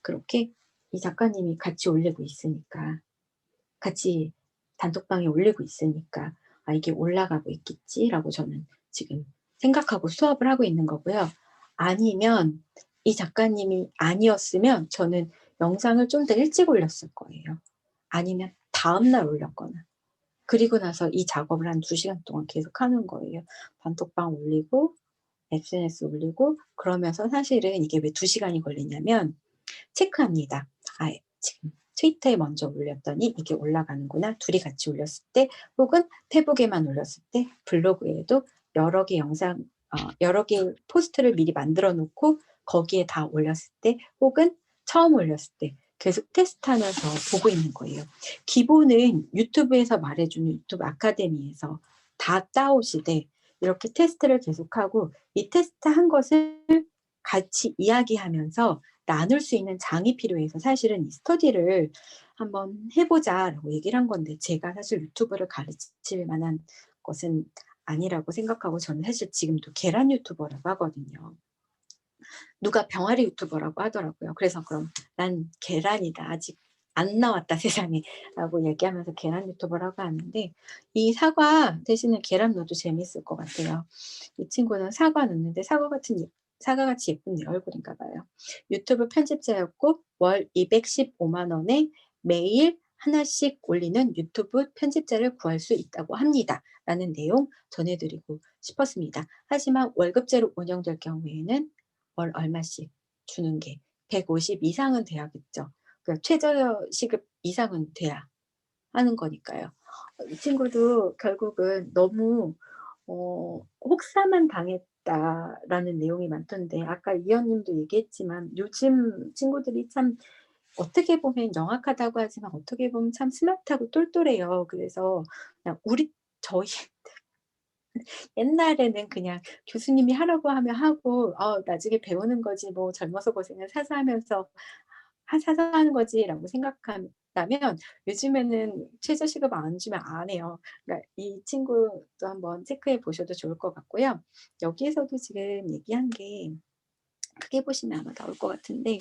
그렇게 이 작가님이 같이 올리고 있으니까 같이 단톡방에 올리고 있으니까 이게 올라가고 있겠지라고 저는 지금 생각하고 수업을 하고 있는 거고요. 아니면 이 작가님이 아니었으면 저는 영상을 좀 더 일찍 올렸을 거예요. 아니면 다음날 올렸거나 그리고 나서 이 작업을 한 2시간 동안 계속 하는 거예요. 단톡방 올리고 SNS 올리고 그러면서 사실은 이게 왜 2시간이 걸리냐면 체크합니다. 지금 트위터에 먼저 올렸더니 이게 올라가는구나. 둘이 같이 올렸을 때 혹은 페북에만 올렸을 때 블로그에도 여러 개 영상 여러 개 포스트를 미리 만들어 놓고 거기에 다 올렸을 때 혹은 처음 올렸을 때 계속 테스트하면서 보고 있는 거예요. 기본은 유튜브에서 말해주는 유튜브 아카데미에서 다 따오시되 이렇게 테스트를 계속하고 이 테스트한 것을 같이 이야기하면서 나눌 수 있는 장이 필요해서 사실은 이 스터디를 한번 해보자라고 얘기를 한 건데 제가 사실 유튜브를 가르칠 만한 것은 아니라고 생각하고 저는 사실 지금도 계란 유튜버라고 하거든요. 누가 병아리 유튜버라고 하더라고요. 그래서 그럼 난 계란이다. 아직 안 나왔다 세상에 라고 얘기하면서 계란 유튜버라고 하는데 이 사과 대신에 계란 넣어도 재밌을 것 같아요. 이 친구는 사과 넣는데 사과 같은 사과같이 예쁜 내 얼굴인가 봐요. 유튜브 편집자였고 월 215만 원에 매일 하나씩 올리는 유튜브 편집자를 구할 수 있다고 합니다. 라는 내용 전해드리고 싶었습니다. 하지만 월급제로 운영될 경우에는 월 얼마씩 주는 게 150 이상은 돼야겠죠. 그러니까 최저 시급 이상은 돼야 하는 거니까요. 이 친구도 결국은 너무 혹사만 당했다라는 내용이 많던데 아까 이현님도 얘기했지만 요즘 친구들이 참 어떻게 보면 영악하다고 하지만 어떻게 보면 참 스마트하고 똘똘해요. 그래서 그냥 저희 옛날에는 그냥 교수님이 하라고 하면 하고 나중에 배우는 거지 뭐 젊어서 고생을 사서 하면서 사서 하는 거지라고 생각한다면 요즘에는 최저 시급 안 주면 안 해요. 그러니까 이 친구도 한번 체크해 보셔도 좋을 것 같고요. 여기에서도 지금 얘기한 게 크게 보시면 아마 나올 것 같은데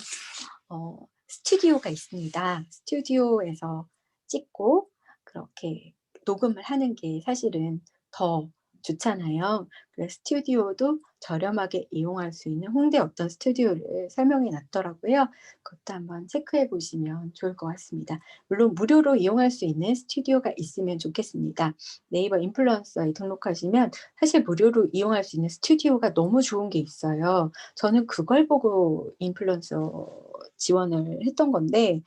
스튜디오가 있습니다. 스튜디오에서 찍고 그렇게 녹음을 하는 게 사실은 더 좋잖아요. 그래서 스튜디오도 저렴하게 이용할 수 있는 홍대 어떤 스튜디오를 설명해 놨더라고요. 그것도 한번 체크해 보시면 좋을 것 같습니다. 물론 무료로 이용할 수 있는 스튜디오가 있으면 좋겠습니다. 네이버 인플루언서에 등록하시면 사실 무료로 이용할 수 있는 스튜디오가 너무 좋은 게 있어요. 저는 그걸 보고 인플루언서 지원을 했던 건데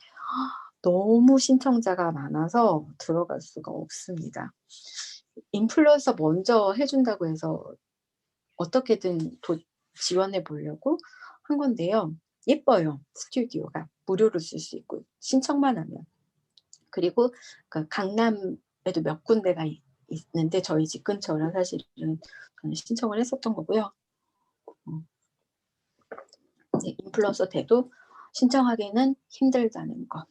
너무 신청자가 많아서 들어갈 수가 없습니다. 인플루언서 먼저 해준다고 해서 어떻게든 지원해 보려고 한 건데요. 예뻐요. 스튜디오가. 무료로 쓸 수 있고 신청만 하면. 그리고 그 강남에도 몇 군데가 있는데 저희 집 근처라 사실은 저는 신청을 했었던 거고요. 이제 인플루언서 돼도 신청하기는 힘들다는 거.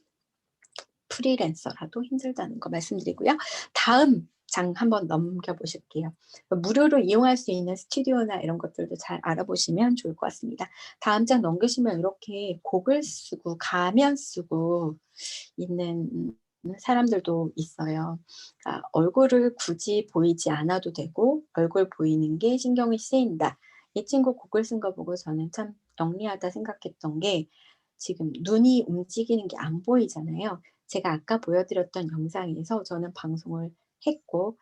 프리랜서라도 힘들다는 거 말씀드리고요. 다음 장 한번 넘겨보실게요. 무료로 이용할 수 있는 스튜디오나 이런 것들도 잘 알아보시면 좋을 것 같습니다. 다음 장 넘기시면 이렇게 곡을 쓰고 가면 쓰고 있는 사람들도 있어요. 그러니까 얼굴을 굳이 보이지 않아도 되고 얼굴 보이는 게 신경이 쓰인다. 이 친구 곡을 쓴 거 보고 저는 참 영리하다 생각했던 게 지금 눈이 움직이는 게 안 보이잖아요. 제가 아까 보여드렸던 영상에서 저는 방송을 했고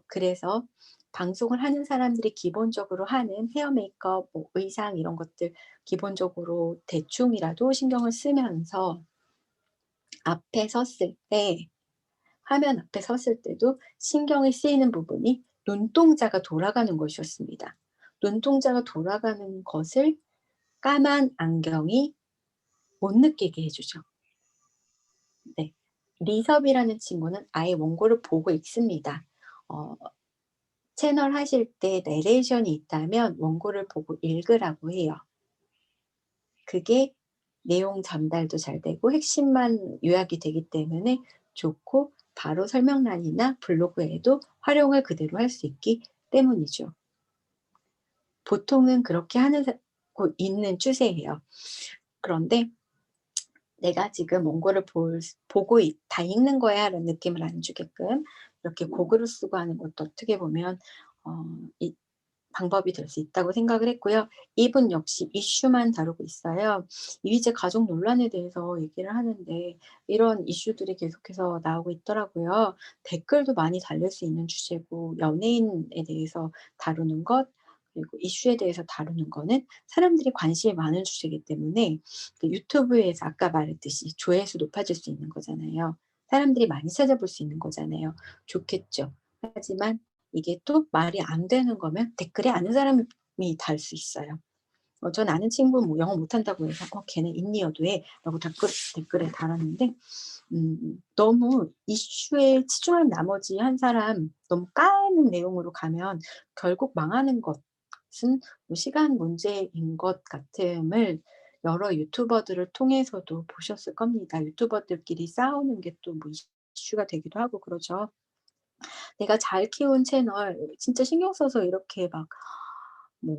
그래서 방송을 하는 사람들이 기본적으로 하는 헤어 메이크업, 뭐 의상 이런 것들 기본적으로 대충이라도 신경을 쓰면서 앞에 섰을 때 화면 앞에 섰을 때도 신경이 쓰이는 부분이 눈동자가 돌아가는 것이었습니다. 눈동자가 돌아가는 것을 까만 안경이 못 느끼게 해주죠. 네. 리섭이라는 친구는 아예 원고를 보고 읽습니다. 채널 하실 때 내레이션이 있다면 원고를 보고 읽으라고 해요. 그게 내용 전달도 잘 되고 핵심만 요약이 되기 때문에 좋고 바로 설명란이나 블로그에도 활용을 그대로 할 수 있기 때문이죠. 보통은 그렇게 하고 있는 추세예요. 그런데 내가 지금 원고를 보고 다 읽는 거야 라는 느낌을 안 주게끔 이렇게 고글을 쓰고 하는 것도 어떻게 보면 이 방법이 될 수 있다고 생각을 했고요. 이분 역시 이슈만 다루고 있어요. 이휘재 가족 논란에 대해서 얘기를 하는데 이런 이슈들이 계속해서 나오고 있더라고요. 댓글도 많이 달릴 수 있는 주제고 연예인에 대해서 다루는 것 그리고 이슈에 대해서 다루는 거는 사람들이 관심이 많은 주제이기 때문에 유튜브에서 아까 말했듯이 조회수 높아질 수 있는 거잖아요. 사람들이 많이 찾아볼 수 있는 거잖아요. 좋겠죠. 하지만 이게 또 말이 안 되는 거면 댓글에 아는 사람이 달 수 있어요. 전 아는 친구 뭐 영어 못한다고 해서 걔는 인니어도 해 라고 댓글에 달았는데 너무 이슈에 치중한 나머지 한 사람 너무 까는 내용으로 가면 결국 망하는 것은 뭐 시간 문제인 것 같음을 여러 유튜버들을 통해서도 보셨을 겁니다. 유튜버들끼리 싸우는 게 또 뭐 이슈가 되기도 하고 그러죠. 내가 잘 키운 채널 진짜 신경 써서 이렇게 막 뭐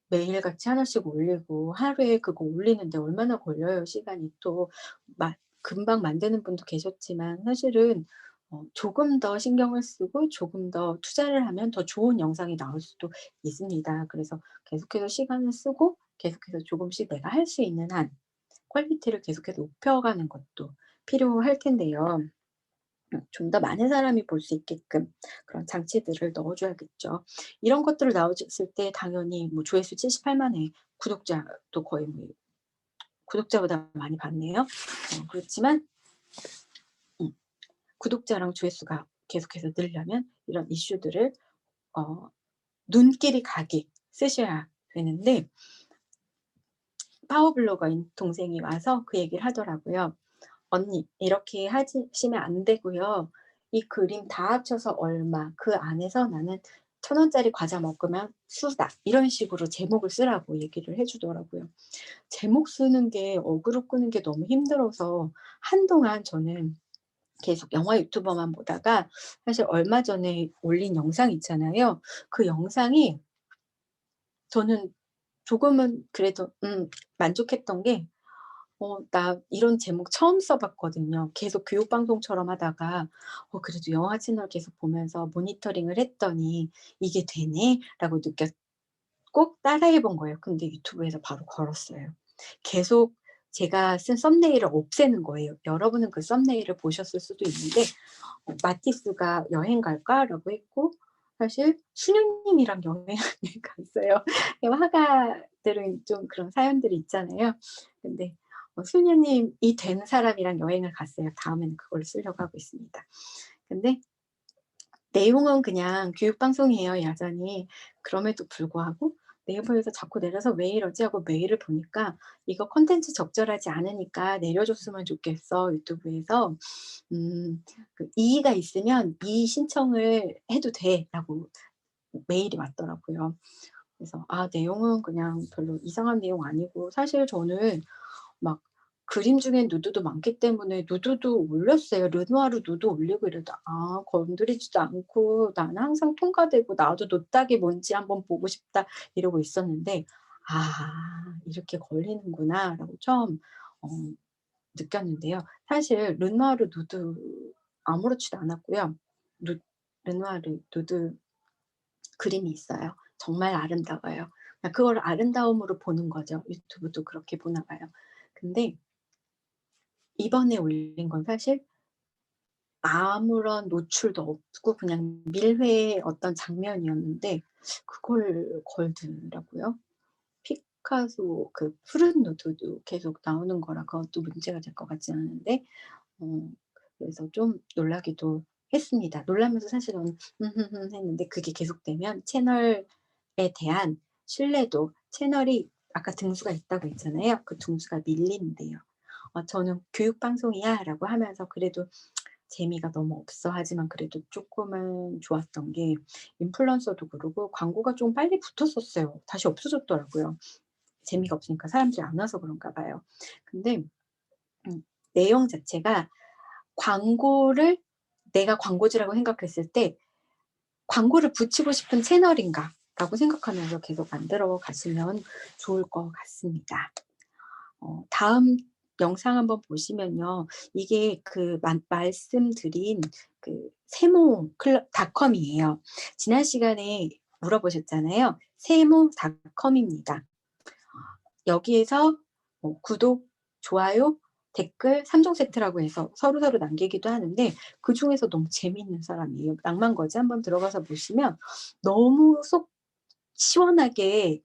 매일같이 하나씩 올리고 하루에 그거 올리는데 얼마나 걸려요 시간이. 또 금방 만드는 분도 계셨지만 사실은 조금 더 신경을 쓰고 조금 더 투자를 하면 더 좋은 영상이 나올 수도 있습니다. 그래서 계속해서 시간을 쓰고 계속해서 조금씩 내가 할 수 있는 한 퀄리티를 계속해서 높여가는 것도 필요할 텐데요. 좀 더 많은 사람이 볼 수 있게끔 그런 장치들을 넣어 줘야겠죠. 이런 것들을 나오셨을 때 당연히 뭐 조회수 78만 회, 구독자도 거의 뭐 구독자보다 많이 봤네요. 그렇지만 구독자랑 조회수가 계속해서 늘려면 이런 이슈들을 어 눈길이 가게 쓰셔야 되는데, 파워블로거인 동생이 와서 그 얘기를 하더라고요. "언니 이렇게 하시면 안 되고요. 이 그림 다 합쳐서 얼마, 그 안에서 나는 1,000원짜리 과자 먹으면 수다." 이런 식으로 제목을 쓰라고 얘기를 해 주더라고요. 제목 쓰는 게 어그로 끄는 게 너무 힘들어서 한동안 저는 계속 영화 유튜버만 보다가, 사실 얼마 전에 올린 영상 있잖아요. 그 영상이 저는 조금은 그래도 만족했던 게, 나 이런 제목 처음 써 봤거든요. 계속 교육 방송처럼 하다가 그래도 영화 채널 계속 보면서 모니터링을 했더니 '이게 되네.'라고 꼭 따라해 본 거예요. 근데 유튜브에서 바로 걸었어요. 계속 제가 쓴 썸네일을 없애는 거예요. 여러분은 그 썸네일을 보셨을 수도 있는데, "마티스가 여행 갈까?"라고 했고, 사실 수녀님이랑 여행을 갔어요. 화가들은 좀 그런 사연들이 있잖아요. 근데 수녀님이 된 사람이랑 여행을 갔어요. 다음에는 그걸 쓰려고 하고 있습니다. 근데 내용은 그냥 교육 방송이에요, 여전히. 그럼에도 불구하고 네이버에서 자꾸 내려서 '왜 이러지?' 하고 메일을 보니까 "이거 콘텐츠 적절하지 않으니까 내려줬으면 좋겠어, 유튜브에서. 이의가 있으면 이의 신청을 해도 돼."라고 메일이 왔더라고요. 그래서 내용은 그냥 별로 이상한 내용 아니고, 사실 저는 막 그림 중엔 누드도 많기 때문에 누드도 올렸어요. 르누아르 누드 올리고 이래도 건드리지도 않고 '나는 항상 통과되고 나도 노딱이 뭔지 한번 보고 싶다.' 이러고 있었는데, '이렇게 걸리는구나.'라고 처음 어 느꼈는데요. 사실 르누아르 누드 아무렇지도 않았고요. 누 르누아르 누드 그림이 있어요. 정말 아름다워요. 그냥 그걸 아름다움으로 보는 거죠. 유튜브도 그렇게 보나 봐요. 근데 이번에 올린 건 사실 아무런 노출도 없고 그냥 밀회의 어떤 장면이었는데 그걸 걸더라고요. 피카소 그 푸른 누드도 계속 나오는 거라 그것도 문제가 될 것 같지는 않은데, 어 그래서 좀 놀라기도 했습니다. 놀라면서 사실은 했는데, 그게 계속되면 채널에 대한 신뢰도, 채널이 아까 등수가 있다고 했잖아요. 그 등수가 밀린대요. 저는 "교육 방송이야."라고 하면서 그래도 재미가 너무 없어 하지만 그래도 쪼끔은 좋았던 게, 인플루언서도 그러고 광고가 좀 빨리 붙었었어요. 다시 없어졌더라고요. 재미가 없으니까 사람들이 안 와서 그런가 봐요. 근데 내용 자체가, 광고를 내가 광고주라고 생각했을 때 '광고를 붙이고 싶은 채널인가?'라고 생각하면서 계속 만들어 가시면 좋을 것 같습니다. 다음 영상 한번 보시면요. 이게 그 말씀드린 그 세모 클럽 닷컴이에요. 지난 시간에 물어보셨잖아요. 세모닷컴입니다. 여기에서 구독, 좋아요, 댓글 3종 세트라고 해서 서로서로 남기기도 하는데, 그중에서 너무 재미있는 사람이에요. 낭만거지 한번 들어가서 보시면 너무 속 시원하게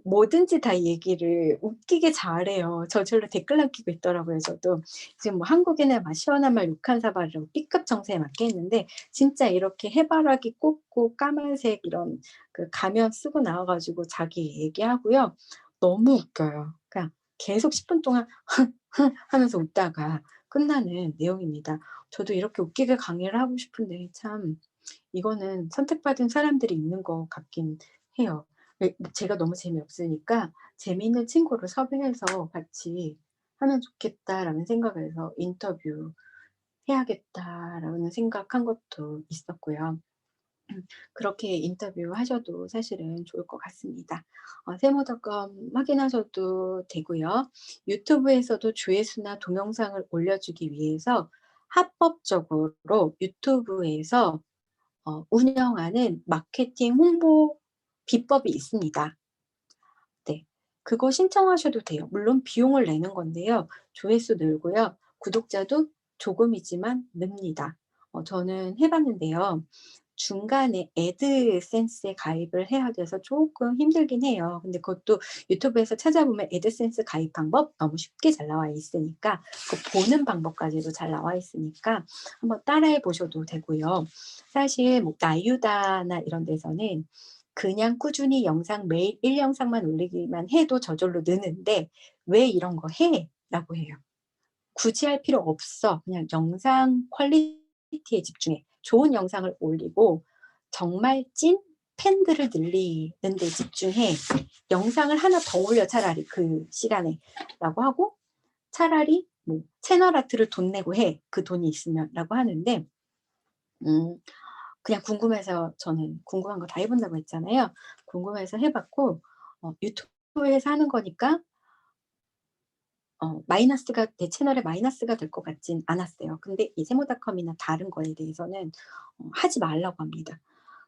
뭐든지 다 얘기를 웃기게 잘해요. 저절로 댓글 남기고 있더라고요, 저도. 지금 뭐 한국인의 막 시원한 말 욕한 사발이라고 B급 정세에 맞게 했는데, 진짜 이렇게 해바라기 꽂고 까만색 이런 그 가면 쓰고 나와 가지고 자기 얘기하고요. 너무 웃겨요. 그냥 계속 10분 동안 하면서 웃다가 끝나는 내용입니다. 저도 이렇게 웃기게 강의를 하고 싶은데 참 이거는 선택받은 사람들이 있는 것 같긴 해요. 제가 너무 재미없으니까 '재미있는 친구를 섭외해서 같이 하면 좋겠다.'라는 생각을 해서 '인터뷰 해야겠다.'라는 생각한 것도 있었고요. 그렇게 인터뷰하셔도 사실은 좋을 것 같습니다. 세모닷컴 확인하셔도 되고요. 유튜브에서도 조회수나 동영상을 올려주기 위해서 합법적으로 유튜브에서 운영하는 마케팅 홍보 비법이 있습니다. 네. 그거 신청하셔도 돼요. 물론 비용을 내는 건데요. 조회수 늘고요. 구독자도 조금이지만 늡니다. 저는 해 봤는데요. 중간에 애드센스에 가입을 해야 돼서 조금 힘들긴 해요. 근데 그것도 유튜브에서 찾아보면 애드센스 가입 방법 너무 쉽게 잘 나와 있으니까 그 보는 방법까지도 잘 나와 있으니까 한번 따라해 보셔도 되고요. 사실 뭐 나유다나 이런 데서는 그냥 꾸준히 영상 매일 1영상만 올리기만 해도 저절로 느는데 "왜 이런 거 해?" 라고 해요. "굳이 할 필요 없어. 그냥 영상 퀄리티에 집중해. 좋은 영상을 올리고 정말 찐 팬들을 늘리는 데 집중해. 영상을 하나 더 올려 차라리 그 시간에." 라고 하고 차라리 뭐 "채널 아트를 돈 내고 해. 그 돈이 있으면." 라고 하는데 그냥 궁금해서 저는 궁금한 거 다 해 본다고 했잖아요. 궁금해서 해 봤고 유튜브에서 하는 거니까 마이너스가 내 채널에 마이너스가 될 것 같진 않았어요. 근데 이 세모닷컴이나 다른 거에 대해서는 하지 말라고 합니다.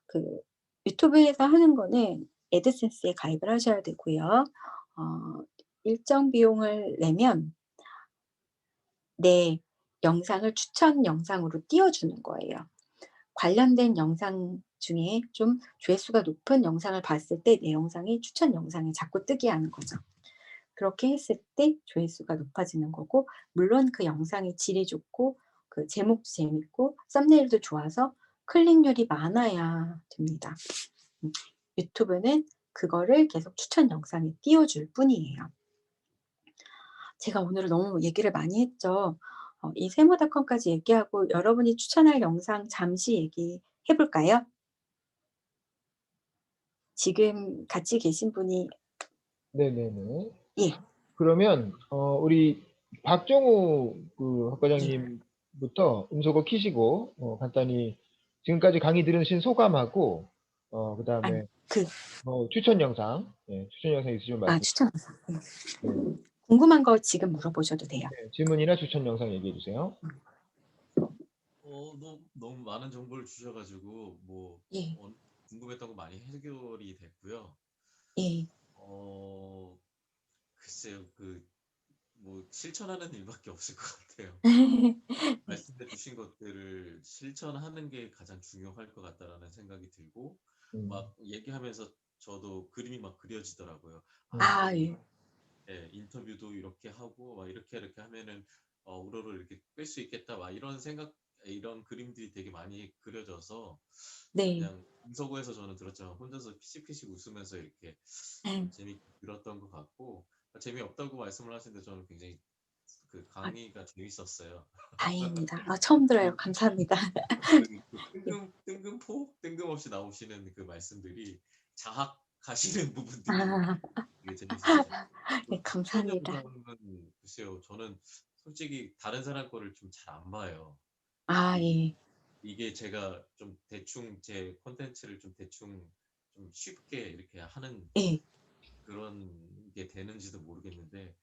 그 유튜브에서 하는 거는 애드센스에 가입을 하셔야 되고요. 일정 비용을 내면 내 영상을 추천 영상으로 띄워 주는 거예요. 관련된 영상 중에 좀 조회수가 높은 영상을 봤을 때 내 영상이 추천 영상에 자꾸 뜨게 하는 거죠. 그렇게 했을 때 조회수가 높아지는 거고 물론 그 영상의 질이 좋고 그 제목도 재밌고 썸네일도 좋아서 클릭률이 많아야 됩니다. 유튜브는 그거를 계속 추천 영상에 띄워 줄 뿐이에요. 제가 오늘은 너무 얘기를 많이 했죠. 이 세모닷컴까지 얘기하고 여러분이 추천할 영상 잠시 얘기해 볼까요? 지금 같이 계신 분이 네네네. 예. 그러면 우리 박정우 그 예. 학과장님부터 음소거 키시고 간단히 지금까지 강의 들으신 소감하고 아니 그다음에 그 추천 영상, 추천 영상 있으시면 말씀. 추천 영상. 네. 궁금한 거 지금 물어보셔도 돼요. 네, 질문이나 추천 영상 얘기해 주세요. 너무 많은 정보를 주셔가지고 예. 궁금했던 거 많이 해결이 됐고요. 예. 글쎄요, 실천하는 일밖에 없을 것 같아요. 말씀해 주신 것들을 실천하는 게 가장 중요할 것 같다라는 생각이 들고 막 얘기하면서 저도 그림이 막 그려지더라고요. 예. 인터뷰도 이렇게 하고 막 이렇게 하면은 우러러 이렇게 뺄 수 있겠다 막 이런 그림들이 되게 많이 그려져서 네. 그냥 음서고에서 저는 들었지만 혼자서 피식피식 웃으면서 이렇게 재밌게 들었던 것 같고 재미없다고 말씀을 하시는데 저는 굉장히 그 강의가 재밌었어요. 다행입니다. 처음 들어요. 감사합니다. 뜬금없이 나오시는 그 말씀들이 자학하시는 부분들이 되게 재밌었어요. 네, 추천 감사합니다. 영상은 글쎄요, 저는 솔직히 다른 사람 거를 좀 잘 안 봐요. 예. 이게 제가 좀 대충 제 콘텐츠를 좀 대충 좀 쉽게 이렇게 하는 예. 그런 게 되는지도 모르겠는데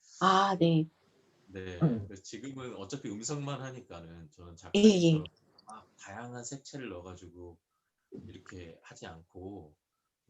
네. 그래서 지금은 어차피 음성만 하니까는 저는 예예. 작가님처럼 막 다양한 색채를 넣어가지고 이렇게 하지 않고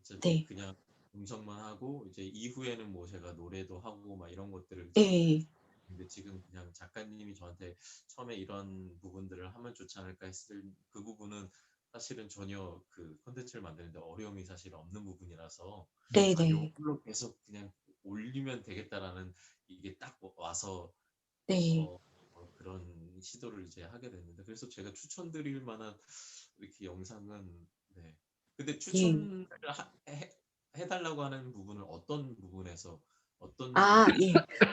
어차피 네. 그냥 음성만 하고 이제 이후에는 뭐 제가 노래도 하고 막 이런 것들을 예. 근데 지금 그냥 작가님이 저한테 처음에 이런 부분들을 하면 좋지 않을까 했을 그 부분은 사실은 전혀 그 콘텐츠를 만드는데 어려움이 사실 없는 부분이라서 네네. 요걸로 계속 그냥 올리면 되겠다라는 이게 딱 와서 네. 그런 시도를 이제 하게 됐는데 그래서 제가 추천드릴 만한 이렇게 영상은 근데 예. 추천을 해달라고 하는 부분은 어떤 부분에서 어떤 예.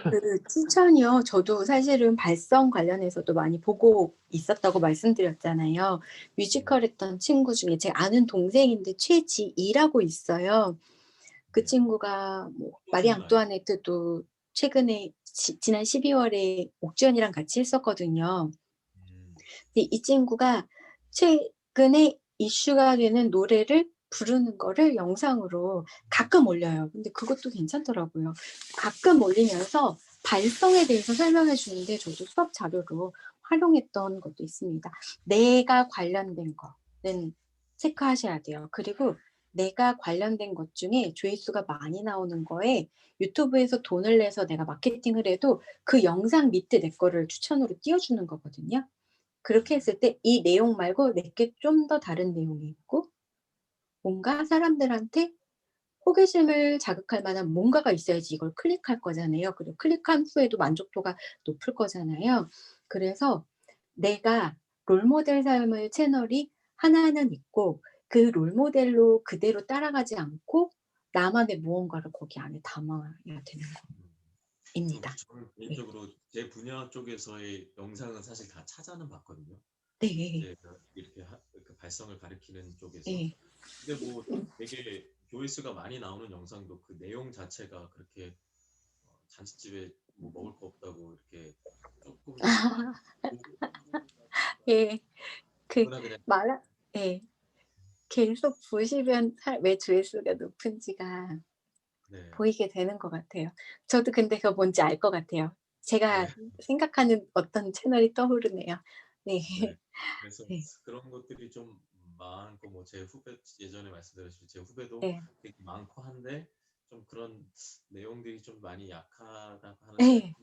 그 추천이요. 저도 사실은 발성 관련해서도 많이 보고 있었다고 말씀드렸잖아요. 뮤지컬 했던 친구 중에 제 아는 동생인데 최지희라고 있어요. 그 네. 친구가 뭐 마리 친구는 아니에요. 앙뚜아네트도 최근에 지난 12월에 옥주현이랑 같이 했었거든요. 음. 근데 이 친구가 최근에 이슈가 되는 노래를 부르는 거를 영상으로 가끔 올려요. 근데 그것도 괜찮더라고요. 가끔 올리면서 발성에 대해서 설명해 주는데 저도 수업 자료로 활용했던 것도 있습니다. 내가 관련된 거는 체크하셔야 돼요. 그리고 내가 관련된 것 중에 조회수가 많이 나오는 거에 유튜브에서 돈을 내서 내가 마케팅을 해도 그 영상 밑에 내 거를 추천으로 띄워주는 거거든요. 그렇게 했을 때 이 내용 말고 내게 좀 더 다른 내용이 있고 뭔가 사람들한테 호기심을 자극할 만한 뭔가가 있어야지 이걸 클릭할 거잖아요. 그리고 클릭한 후에도 만족도가 높을 거잖아요. 그래서 내가 롤모델 삶의 채널이 하나는 있고 그 롤모델로 그대로 따라가지 않고 나만의 무언가를 거기 안에 담아야 되는 겁니다. 저는 개인적으로 제 분야 쪽에서의 영상은 사실 다 찾아는 봤거든요. 네. 이제 이렇게 발성을 가리키는 쪽에서. 네. 근데 뭐 되게 조회수가 많이 나오는 영상도 그 내용 자체가 그렇게 잔치집에 뭐 먹을 거 없다고 이렇게 조금 예. 그 누구나 그냥 말아 예. 계속 보시면 왜 조회수가 높은지가 네. 보이게 되는 것 같아요. 저도 근데 그거 뭔지 알 것 같아요. 제가 네. 생각하는 어떤 채널이 떠오르네요. 네. 네. 그래서 네. 그런 것들이 좀 많고 뭐 제 후배 예전에 말씀드렸듯이 제 후배도 네. 되게 많고 한데 좀 그런 내용들이 좀 많이 약하다고 하는데 네.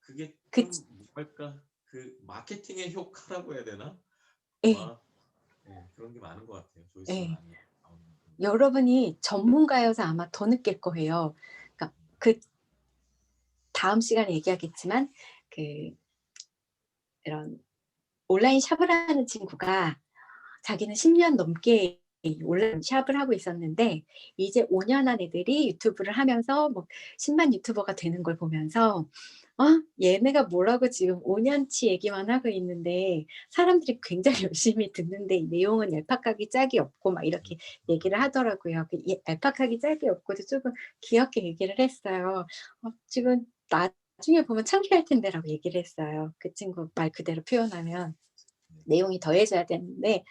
그게 그 좀 뭐랄까 그 마케팅의 효과라고 해야 되나? 예. 막 그런 게 많은 것 같아요. 조회수가 예. 많이 나오는 거. 여러분이 전문가여서 아마 더 느낄 거예요. 그러니까 그 다음 시간에 얘기하겠지만 그 이런 온라인 샵을 하는 친구가 자기는 10년 넘게 온라인 샵을 하고 있었는데 이제 5년 한 애들이 유튜브를 하면서 뭐 10만 유튜버가 되는 걸 보면서 얘네가 뭐라고 지금 5년치 얘기만 하고 있는데 사람들이 굉장히 열심히 듣는데 이 내용은 얄팍하기 짝이 없고 막 이렇게 얘기를 하더라고요. 얄팍하기 짝이 없고도 조금 귀엽게 얘기를 했어요. 지금 나중에 보면 창피할 텐데라고 얘기를 했어요. 그 친구 말 그대로 표현하면. 내용이 더해져야 되는데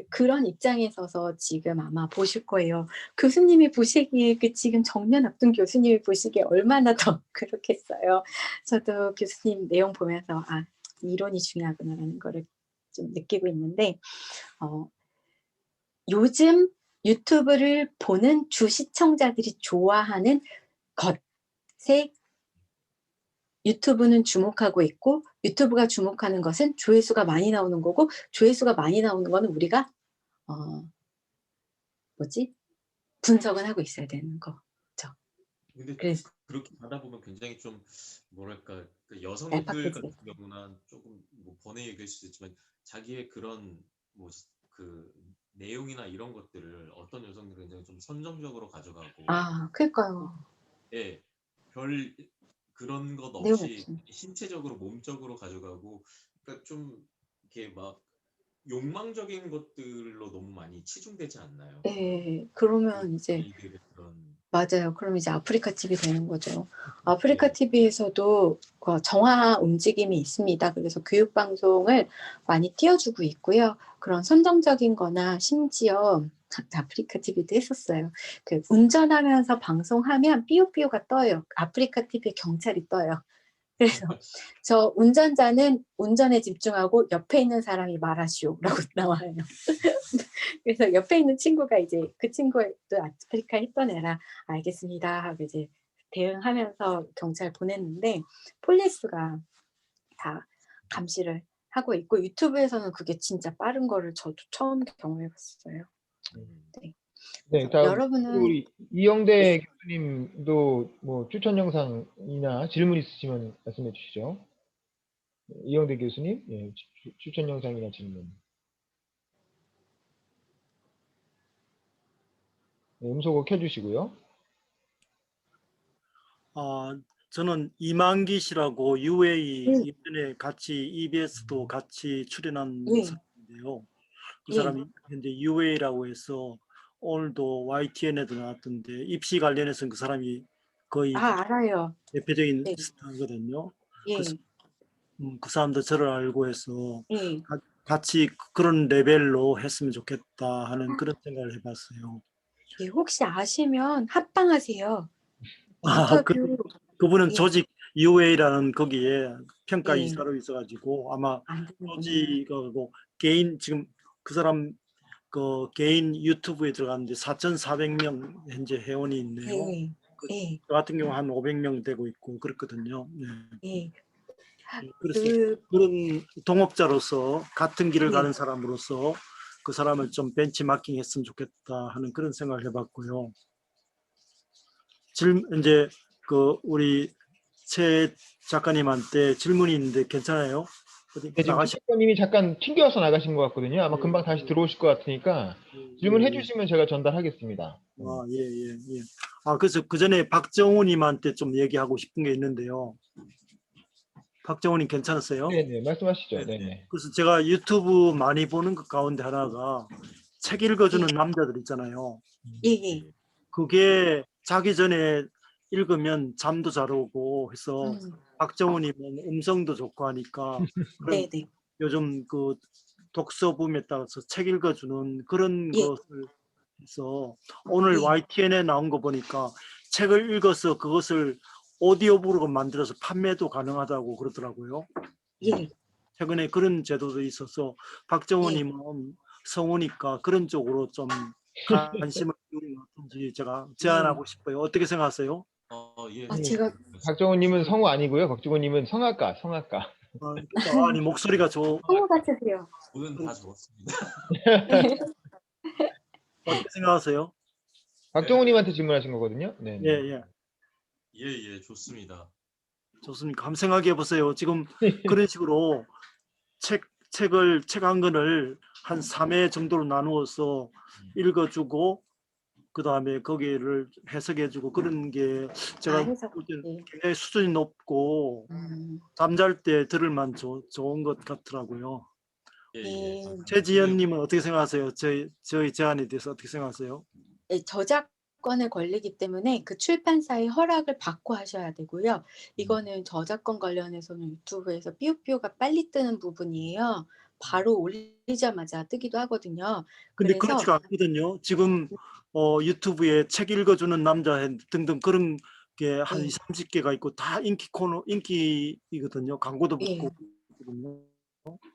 그런 입장에 서서 지금 아마 보실 거예요. 교수님이 보시기에 지금 정년 앞둔 교수님이 보시기에 얼마나 더 그렇겠어요. 저도 교수님 내용 보면서 이론이 중요하구나라는 거를 좀 느끼고 있는데 요즘 유튜브를 보는 주 시청자들이 좋아하는 것에 유튜브는 주목하고 있고 유튜브가 주목하는 것은 조회수가 많이 나오는 거고 조회수가 많이 나오는 거는 우리가 분석은 하고 있어야 되는 거죠. 근데 그래서 그렇게 하다 보면 굉장히 좀 뭐랄까 그 여성들 얄팍해지게 같은 경우나 조금 뭐 번외 얘기일 수도 있지만 자기의 그런 뭐 그 내용이나 이런 것들을 어떤 여성들은 굉장히 좀 선정적으로 가져가고 그러니까요. 예, 별 그런 것 내용 없이 없음. 신체적으로 몸적으로 가져가고 그러니까 좀 이렇게 막 욕망적인 것들로 너무 많이 치중되지 않나요? 예. 그 그러면 이제 아이들의 그런 맞아요. 그럼 이제 아프리카 TV 되는 거죠. 아프리카 예, TV에서도 정화 움직임이 있습니다. 그래서 교육 방송을 많이 띄워주고 있고요. 그런 선정적인 거나 심지어 아프리카 TV도 했었어요. 그 운전하면서 방송하면 삐요삐요가 떠요. 아프리카 TV 경찰이 떠요. 그래서 저 운전자는 운전에 집중하고 옆에 있는 사람이 말하시오라고 나와요. 그래서 옆에 있는 친구가 이제 그 친구도 아프리카 했던 애라 알겠습니다 하고 이제 대응하면서 경찰 보냈는데 폴리스가 다 감시를 하고 있고 유튜브에서는 그게 진짜 빠른 거를 저도 처음 경험해 봤어요. 네. 네, 그래서 다음 여러분은 우리 이영대 네. 교수님도 뭐 추천 영상이나 질문 있으시면 말씀해 주시죠. 이영대 교수님, 예, 추천 영상이나 질문. 네, 음소거 켜주시고요. 저는 이만기 씨라고 UA 네. 예전에 같이 EBS도 같이 출연한 예. 사람인데요. 그 예. 사람이 현재 UA라고 해서 오늘도 YTN에도 나왔던데 입시 관련해서는 그 사람이 거의 알아요. 대표적인 네. 스타거든요. 그, 예. 그 사람도 저를 알고 해서 예. 같이 그런 레벨로 했으면 좋겠다 하는 그런 생각을 해봤어요. 예. 혹시 아시면 합방하세요. 아, 인터뷰 그분은 예. 조직 UA라는 거기에 평가 예. 이사로 있어가지고 아마 안 되는구나. 뭐 개인 지금 그 사람 그 개인 유튜브에 들어갔는데 4,400명 현재 회원이 있네요. 예. 그 예. 저 같은 경우 한 500명 되고 있고 그렇거든요. 네. 예. 그래서 그 그런 동업자로서 같은 길을 네. 가는 사람으로서 그 사람을 좀 벤치마킹했으면 좋겠다 하는 그런 생각을 해봤고요. 이제 그 우리 최 작가님한테 질문이 있는데 괜찮아요? 어디 네, 지금 나가시? 작가님이 잠깐 튕겨서 나가신 것 같거든요. 아마 예, 금방 다시 들어오실 것 같으니까 질문해 주시면 제가 전달하겠습니다. 예. 그래서 그 전에 박정우님한테 좀 얘기하고 싶은 게 있는데요. 박정우님 괜찮으세요? 네네, 말씀하시죠. 네네. 네네. 그래서 제가 유튜브 많이 보는 것 가운데 하나가 책 읽어주는 남자들 있잖아요. 예. 그게 자기 전에 읽으면 잠도 잘 오고 해서 음. 박정우님은 음성도 좋고 하니까 그런 네네. 요즘 그 독서 붐에 따라서 책 읽어주는 그런 예. 것을 해서 오늘 예. YTN에 나온 거 보니까 책을 읽어서 그것을 오디오북으로 만들어서 판매도 가능하다고 그러더라고요. 예. 최근에 그런 제도도 있어서 박정우님은 성우니까 그런 쪽으로 좀 관심을 기울이면 어떤지 제가 제안하고 싶어요. 어떻게 생각하세요? 예. 제가 박정우님은 성우 아니고요. 박정우님은 성악가. 아니 목소리가 성우 같으세요. 오늘 다 좋았습니다. 어떻게 생각하세요? 박정우님한테 질문하신 거거든요. 네. 예. 예, 좋습니다. 좋습니까? 한번 생각해 보세요. 지금 그런 식으로 책 한 권을 한 3회 정도로 나누어서 읽어주고 그 다음에 거기를 해석해주고 그런 게 제가 해석. 볼 때는 예. 굉장히 수준이 높고 잠잘 때 들을만 좋은 것 같더라고요. 예. 최지연님은 어떻게 생각하세요? 저희 제안에 대해서 어떻게 생각하세요? 예, 저작권에 걸리기 때문에 그 출판사의 허락을 받고 하셔야 되고요. 이거는 저작권 관련해서는 유튜브에서 삐요삐요가 빨리 뜨는 부분이에요. 바로 올리자마자 뜨기도 하거든요. 근데 그래서 그렇지가 않거든요. 지금 유튜브에 책 읽어주는 남자 등등 그런 게 한 예. 30개가 있고 다 인기이거든요. 광고도 예. 붙고 있거든요.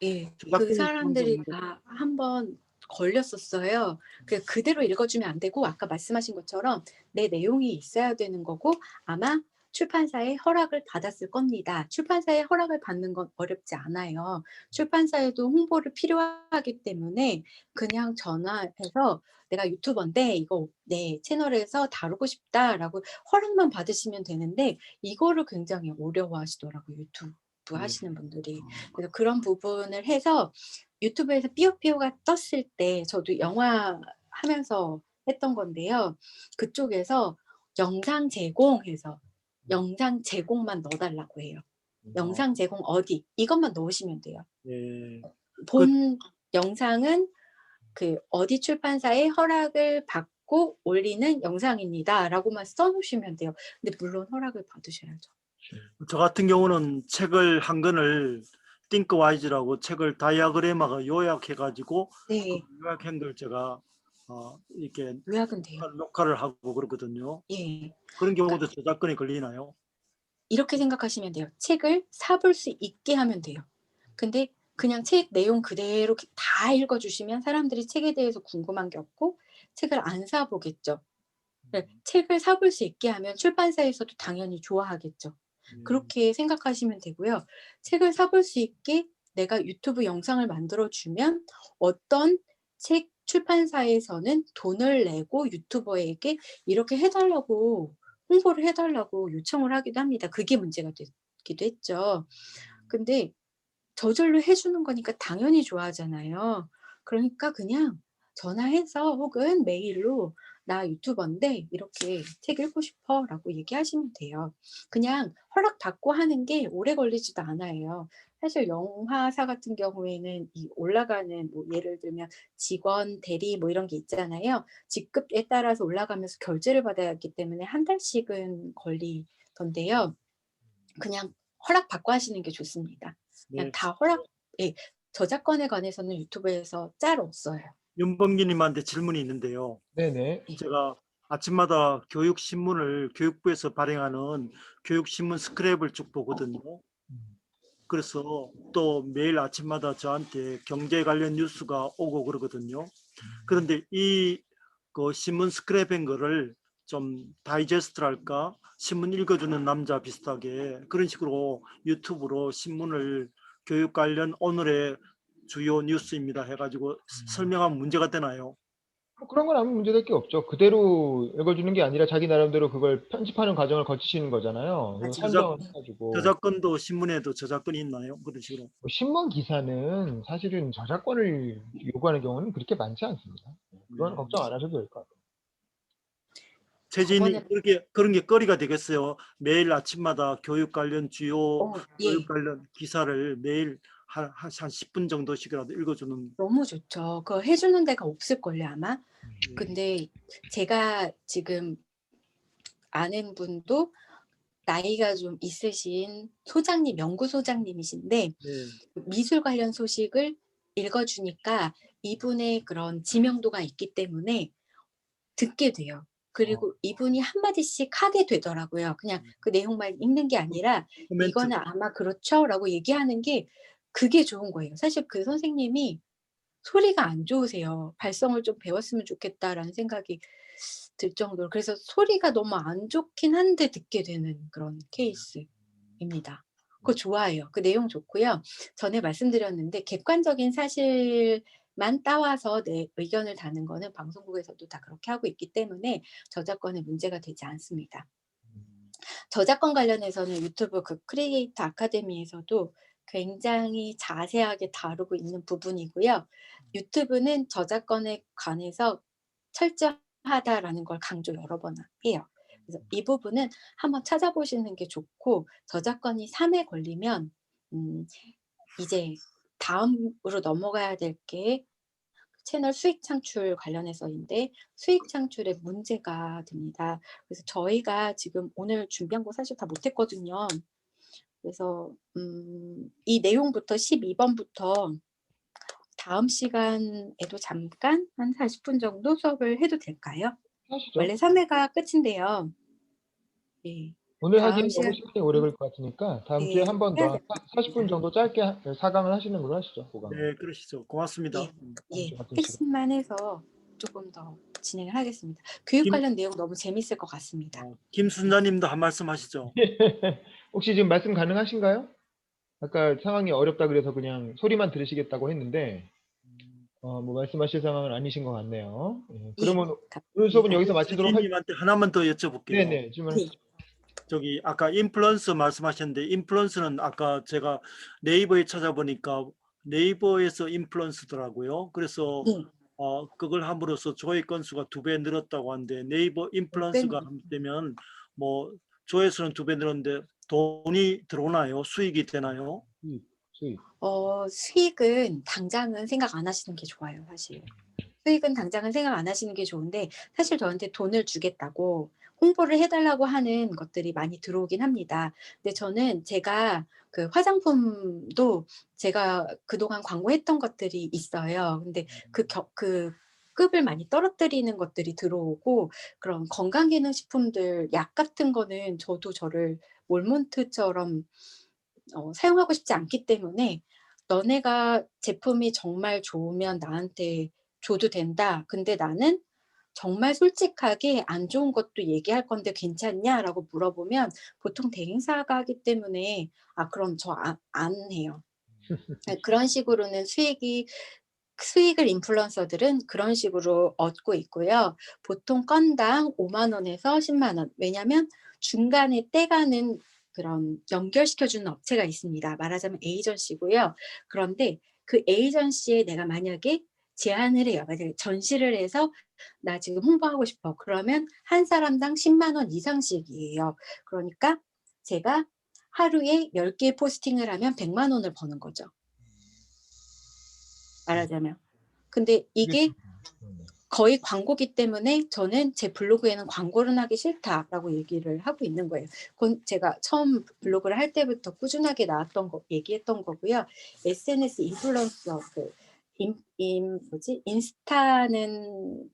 예. 그 저작권이 사람들이 있는데 다 한번 걸렸었어요. 그대로 읽어주면 안 되고 아까 말씀하신 것처럼 내 내용이 있어야 되는 거고 아마 출판사의 허락을 받았을 겁니다. 출판사의 허락을 받는 건 어렵지 않아요. 출판사에도 홍보를 필요하기 때문에 그냥 전화해서 내가 유튜버인데 이거 내 채널에서 다루고 싶다라고 허락만 받으시면 되는데 이거를 굉장히 어려워하시더라고요. 유튜브 하시는 분들이. 그래서 그런 부분을 해서 유튜브에서 삐요삐요가 떴을 때 저도 영화 하면서 했던 건데요. 그쪽에서 영상 제공해서 영상 제공만 넣어달라고 해요. 영상 제공 어디 이것만 넣으시면 돼요. 예. 본 영상은 그 어디 출판사의 허락을 받고 올리는 영상입니다라고만 써놓으시면 돼요. 근데 물론 허락을 받으셔야죠. 저 같은 경우는 책을 한 권을 띵크와이즈라고 책을 다이아그램하고 요약해가지고 네, 그 요약한 걸 제가 이렇게 요약은 돼요. 녹화를 하고 그러거든요. 예. 그런 경우도 저작권이 걸리나요? 이렇게 생각하시면 돼요. 책을 사볼 수 있게 하면 돼요. 근데 그냥 책 내용 그대로 다 읽어주시면 사람들이 책에 대해서 궁금한 게 없고 책을 안 사보겠죠. 책을 사볼 수 있게 하면 출판사에서도 당연히 좋아하겠죠. 그렇게 생각하시면 되고요. 책을 사볼 수 있게 내가 유튜브 영상을 만들어주면 어떤 책 출판사에서는 돈을 내고 유튜버에게 이렇게 해달라고 홍보를 해달라고 요청을 하기도 합니다. 그게 문제가 되기도 했죠. 근데 저절로 해주는 거니까 당연히 좋아하잖아요. 그러니까 그냥 전화해서 혹은 메일로 나 유튜버인데 이렇게 책 읽고 싶어 라고 얘기하시면 돼요. 그냥 허락받고 하는 게 오래 걸리지도 않아요. 사실 영화사 같은 경우에는 이 올라가는 뭐 예를 들면 직원, 대리 뭐 이런 게 있잖아요. 직급에 따라서 올라가면서 결제를 받아야 하기 때문에 한 달씩은 걸리던데요. 그냥 허락받고 하시는 게 좋습니다. 그냥 네. 다 허락, 예, 저작권에 관해서는 유튜브에서 짤 없어요. 윤범기님한테 질문이 있는데요. 네네. 제가 아침마다 교육신문을 교육부에서 발행하는 교육신문 스크랩을 쭉 보거든요. 그래서 또 매일 아침마다 저한테 경제 관련 뉴스가 오고 그러거든요. 그런데 이 그 신문 스크랩한 거를 좀 다이제스트랄까 신문 읽어주는 남자 비슷하게 그런 식으로 유튜브로 신문을 교육 관련 오늘의 주요 뉴스입니다 해가지고 설명하면 문제가 되나요? 뭐 그런 건 아무 문제될 게 없죠. 그대로 읽어주는 게 아니라 자기 나름대로 그걸 편집하는 과정을 거치시는 거잖아요. 그래서 선정을 해가지고. 저작권도 신문에도 저작권이 있나요? 그런 식으로. 뭐 신문 기사는 사실은 저작권을 요구하는 경우는 그렇게 많지 않습니다. 그건 걱정 안 하셔도 될 것 같아요. 최진이 저번에 그런 게 거리가 되겠어요. 매일 아침마다 교육 관련 주요 교육 예, 관련 기사를 매일 한 10분 정도씩이라도 읽어주는. 너무 좋죠. 그거 해주는 데가 없을걸요, 아마. 근데 제가 지금 아는 분도 나이가 좀 있으신 소장님, 연구소장님이신데 네. 미술 관련 소식을 읽어주니까 이분의 그런 지명도가 있기 때문에 듣게 돼요. 그리고 이분이 한마디씩 하게 되더라고요. 그냥 그 내용만 읽는 게 아니라 코멘트. 이거는 아마 그렇죠? 라고 얘기하는 게 그게 좋은 거예요. 사실 그 선생님이 소리가 안 좋으세요. 발성을 좀 배웠으면 좋겠다라는 생각이 들 정도로. 그래서 소리가 너무 안 좋긴 한데 듣게 되는 그런 케이스입니다. 그거 좋아해요. 그 내용 좋고요. 전에 말씀드렸는데 객관적인 사실만 따와서 내 의견을 다는 거는 방송국에서도 다 그렇게 하고 있기 때문에 저작권에 문제가 되지 않습니다. 저작권 관련해서는 유튜브 그 크리에이터 아카데미에서도 굉장히 자세하게 다루고 있는 부분이고요. 유튜브는 저작권에 관해서 철저하다라는 걸 강조 여러 번 해요. 그래서 이 부분은 한번 찾아보시는 게 좋고 저작권이 3회 걸리면 이제 다음으로 넘어가야 될 게 채널 수익 창출 관련해서인데 수익 창출에 문제가 됩니다. 그래서 저희가 지금 오늘 준비한 거 사실 다 못했거든요. 그래서 이 내용부터 12번부터 다음 시간에도 잠깐 한 40분 정도 수업을 해도 될까요? 하시죠. 원래 3회가 끝인데요. 네. 오늘 다음 하기엔 너무 시간 시간이 오래 걸릴 것 같으니까 다음 네, 주에 한 번 해야 더 될 것 40분 같습니다. 정도 짧게 4강을 하시는 걸로 하시죠. 5강을. 네, 그러시죠. 고맙습니다. 예, 다음 예, 주 같은 시간. 핵심만 해서 조금 더 진행을 하겠습니다. 교육 김- 관련 내용 너무 재밌을 것 같습니다. 김순자님도 한 말씀 하시죠. 혹시 지금 말씀 가능하신가요? 아까 상황이 어렵다 그래서 그냥 소리만 들으시겠다고 했는데 뭐 말씀하실 상황은 아니신 것 같네요. 예, 그러면 오늘 수업은 여기서 마치도록 할게요. 최진님한테 하나만 더 여쭤볼게요. 네네, 질문하시죠. 저기 아까 인플루언서 말씀하셨는데 인플루언서는 아까 제가 네이버에 찾아보니까 네이버에서 인플루언서더라고요. 그래서 네. 그걸 함으로써 조회 건수가 2배 늘었다고 하는데 네이버 인플루언서가 되면 뭐 조회수는 2배 늘었는데 돈이 들어오나요? 수익이 되나요? 수익. 수익은 당장은 생각 안 하시는 게 좋아요, 사실. 수익은 당장은 생각 안 하시는 게 좋은데 사실 저한테 돈을 주겠다고 홍보를 해달라고 하는 것들이 많이 들어오긴 합니다. 근데 저는 제가 그 화장품도 제가 그동안 광고했던 것들이 있어요. 근데 그 급을 많이 떨어뜨리는 것들이 들어오고 그런 건강기능식품들 약 같은 거는 저도 저를 몰몬트처럼 사용하고 싶지 않기 때문에 너네가 제품이 정말 좋으면 나한테 줘도 된다. 근데 나는 정말 솔직하게 안 좋은 것도 얘기할 건데 괜찮냐라고 물어보면 보통 대행사가 하기 때문에 그럼 저 안 해요. 그런 식으로는 수익을 인플루언서들은 그런 식으로 얻고 있고요. 보통 건당 5만 원에서 10만 원. 왜냐하면 중간에 떼가는 그런 연결시켜주는 업체가 있습니다. 말하자면 에이전시고요. 그런데 그 에이전시에 내가 만약에 제안을 해요. 만약에 전시를 해서 나 지금 홍보하고 싶어. 그러면 한 사람당 10만 원 이상씩이에요. 그러니까 제가 하루에 10개 포스팅을 하면 100만 원을 버는 거죠. 말하자면. 근데 이게 거의 광고기 때문에 저는 제 블로그에는 광고를 하기 싫다라고 얘기를 하고 있는 거예요. 그건 제가 처음 블로그를 할 때부터 꾸준하게 나왔던 거 얘기했던 거고요. SNS 인플루언서 인스타는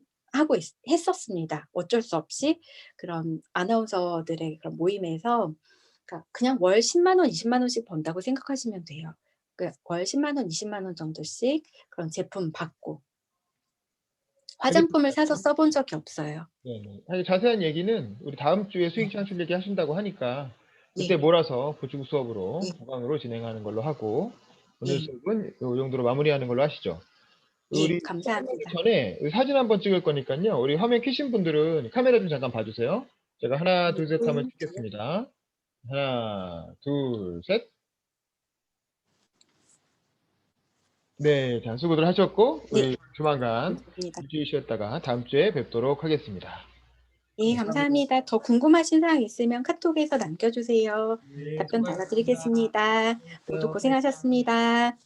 했었습니다. 어쩔 수 없이 그런 아나운서들의 그런 모임에서 그러니까 그냥 월 10만 원, 20만 원씩 번다고 생각하시면 돼요. 그러니까 월 10만 원, 20만 원 정도씩 그런 제품 받고 화장품을 사서 써본 적이 없어요. 네네. 사실 자세한 얘기는 우리 다음 주에 수익 창출 얘기 하신다고 하니까 그때 예. 몰아서 보충 수업으로 예. 보강으로 진행하는 걸로 하고 오늘 예. 수업은 이 정도로 마무리하는 걸로 하시죠. 예, 우리 감사합니다. 전에 사진 한번 찍을 거니까요. 우리 화면 켜신 분들은 카메라 좀 잠깐 봐주세요. 제가 하나, 둘, 셋 하면 찍겠습니다. 하나, 둘, 셋. 네, 자, 수고들 하셨고 우리 조만간 감사합니다. 일주일 쉬었다가 다음 주에 뵙도록 하겠습니다. 예, 감사합니다. 더 궁금하신 사항 있으면 카톡에서 남겨주세요. 네, 답변 수고하셨습니다. 달아드리겠습니다. 모두 고생하셨습니다.